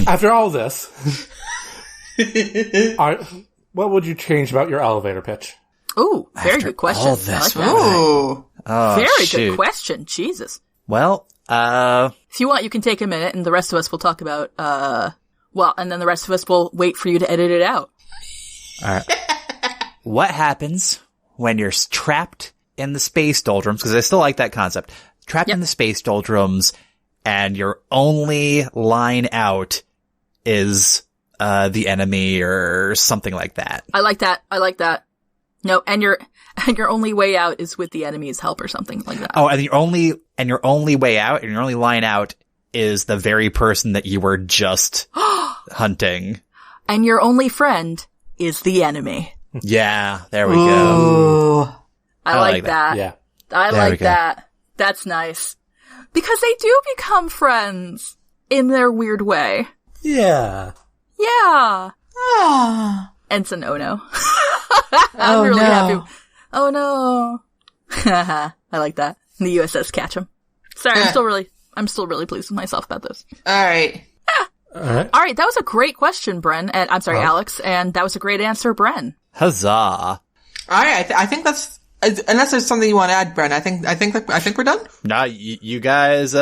after all this, what would you change about your elevator pitch? Ooh, very good question. all this, I like that. Ooh. Oh, Very shoot. good question. Jesus. Well, If you want, you can take a minute and the rest of us will talk about, and then the rest of us will wait for you to edit it out. all right. What happens when you're trapped in the space doldrums? Because I still like that concept. Trapped in the space doldrums, and your only line out is the enemy or something like that. I like that. No, and your only way out is with the enemy's help or something like that. Oh, and your only way out and your only line out is the very person that you were just hunting. And your only friend is the enemy. Yeah, there we go. Ooh. I like that. Yeah. I There we like go. that. That's nice. Because they do become friends in their weird way. Yeah. Yeah. Ah. And it's a no-no. I'm really happy. Oh no. I like that. The USS Catchem. Sorry, I'm still really pleased with myself about this. All right. All right. All right, that was a great question, Bren. And I'm sorry, Alex. And that was a great answer, Bren. Huzzah. All right. I think that's, unless there's something you want to add, Bren, I think we're done. Nah, you guys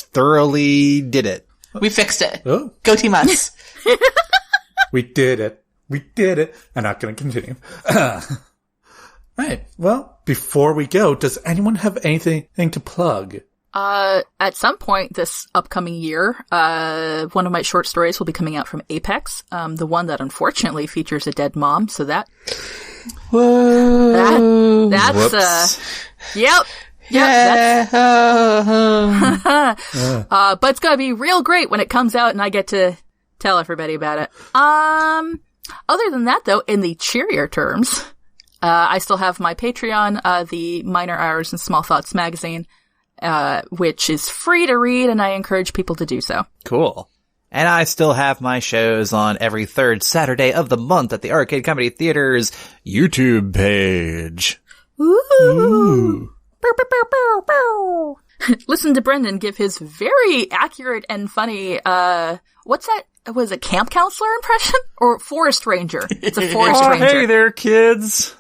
thoroughly did it. We fixed it. Oh, Go Team Us. we did it. We did it. I'm not going to continue. Right. Well, before we go, does anyone have anything to plug? At some point this upcoming year, one of my short stories will be coming out from Apex. The one that unfortunately features a dead mom. So that's, yep. Yeah. But it's gonna be real great when it comes out and I get to tell everybody about it. Other than that though, in the cheerier terms, I still have my Patreon, the Minor Hours and Small Thoughts magazine, which is free to read and I encourage people to do so. Cool. And I still have my shows on every third Saturday of the month at the Arcade Comedy Theater's YouTube page. Ooh. Bow, bow, bow, bow, bow. Listen to Brendan give his very accurate and funny, what's that? Was it camp counselor impression? Or forest ranger? It's a forest ranger. Hey there, kids.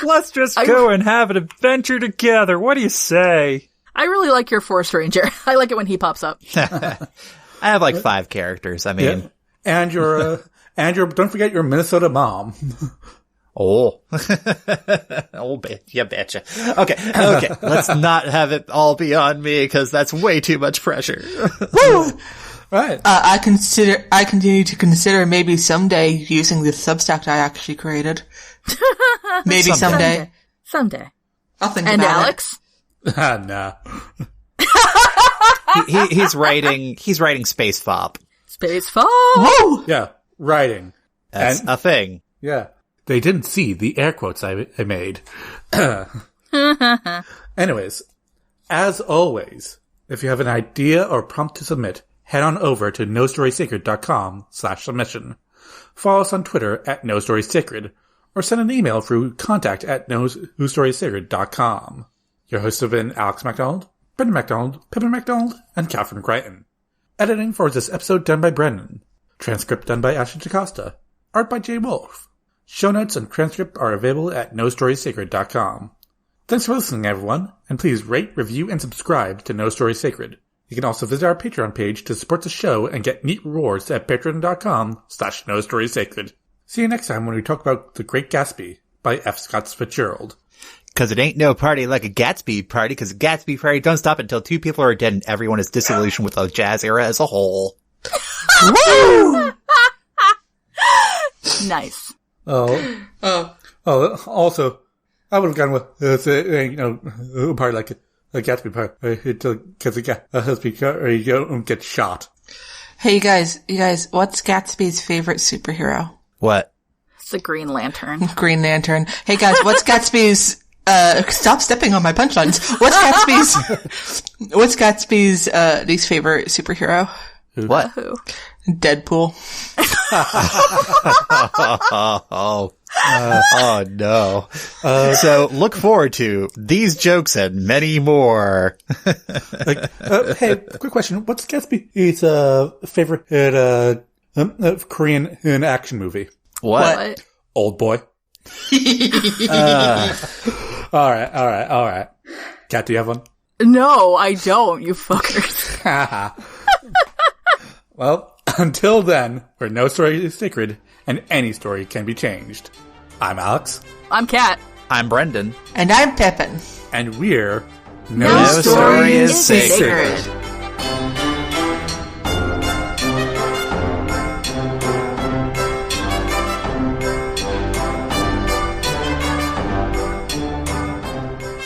Let's just go and have an adventure together. What do you say? I really like your forest ranger. I like it when he pops up. I have like 5 characters. I mean, And your don't forget your Minnesota mom. oh, you betcha. Okay. Let's not have it all be on me because that's way too much pressure. Woo! Right. I continue to consider maybe someday using the Substack I actually created. Maybe someday. Someday. I'll think And about Alex? Nah. He's writing Space Fop. Space Fall. it. Woo! Yeah. Writing. That's a thing. Yeah. They didn't see the air quotes I made. Anyways, as always, if you have an idea or prompt to submit, head on over to nostorysacred.com/submission. Follow us on Twitter at nostorysacred, or send an email through contact@whostorysacred.com. Your hosts have been Alex MacDonald, Brendan MacDonald, Pippin MacDonald, and Catherine Crichton. Editing for this episode done by Brendan. Transcript done by Ashley Jacosta. Art by Jay Wolf. Show notes and transcript are available at nostorysacred.com. Thanks for listening, everyone, and please rate, review, and subscribe to No Story Sacred. You can also visit our Patreon page to support the show and get neat rewards at patreon.com/nostorysacred. See you next time when we talk about The Great Gatsby by F. Scott Fitzgerald. Cause it ain't no party like a Gatsby party, cause a Gatsby party don't stop until 2 people are dead and everyone is disillusioned with the jazz era as a whole. Woo! Nice. Also, I would have gone with, a party like Gatsby part, because you don't get shot. Hey, you guys, what's Gatsby's favorite superhero? What? It's the Green Lantern. Green Lantern. Hey guys, what's Gatsby's, stop stepping on my punchlines. What's Gatsby's, least favorite superhero? What? Who? Deadpool. Oh no. So look forward to these jokes and many more. Hey, quick question. What's Gatsby's favorite Korean action movie? What? Old Boy. All right. Kat, do you have one? No, I don't, you fuckers. Well, until then, where no story is sacred and any story can be changed. I'm Alex. I'm Kat. I'm Brendan. And I'm Pippin. And we're No story is sacred.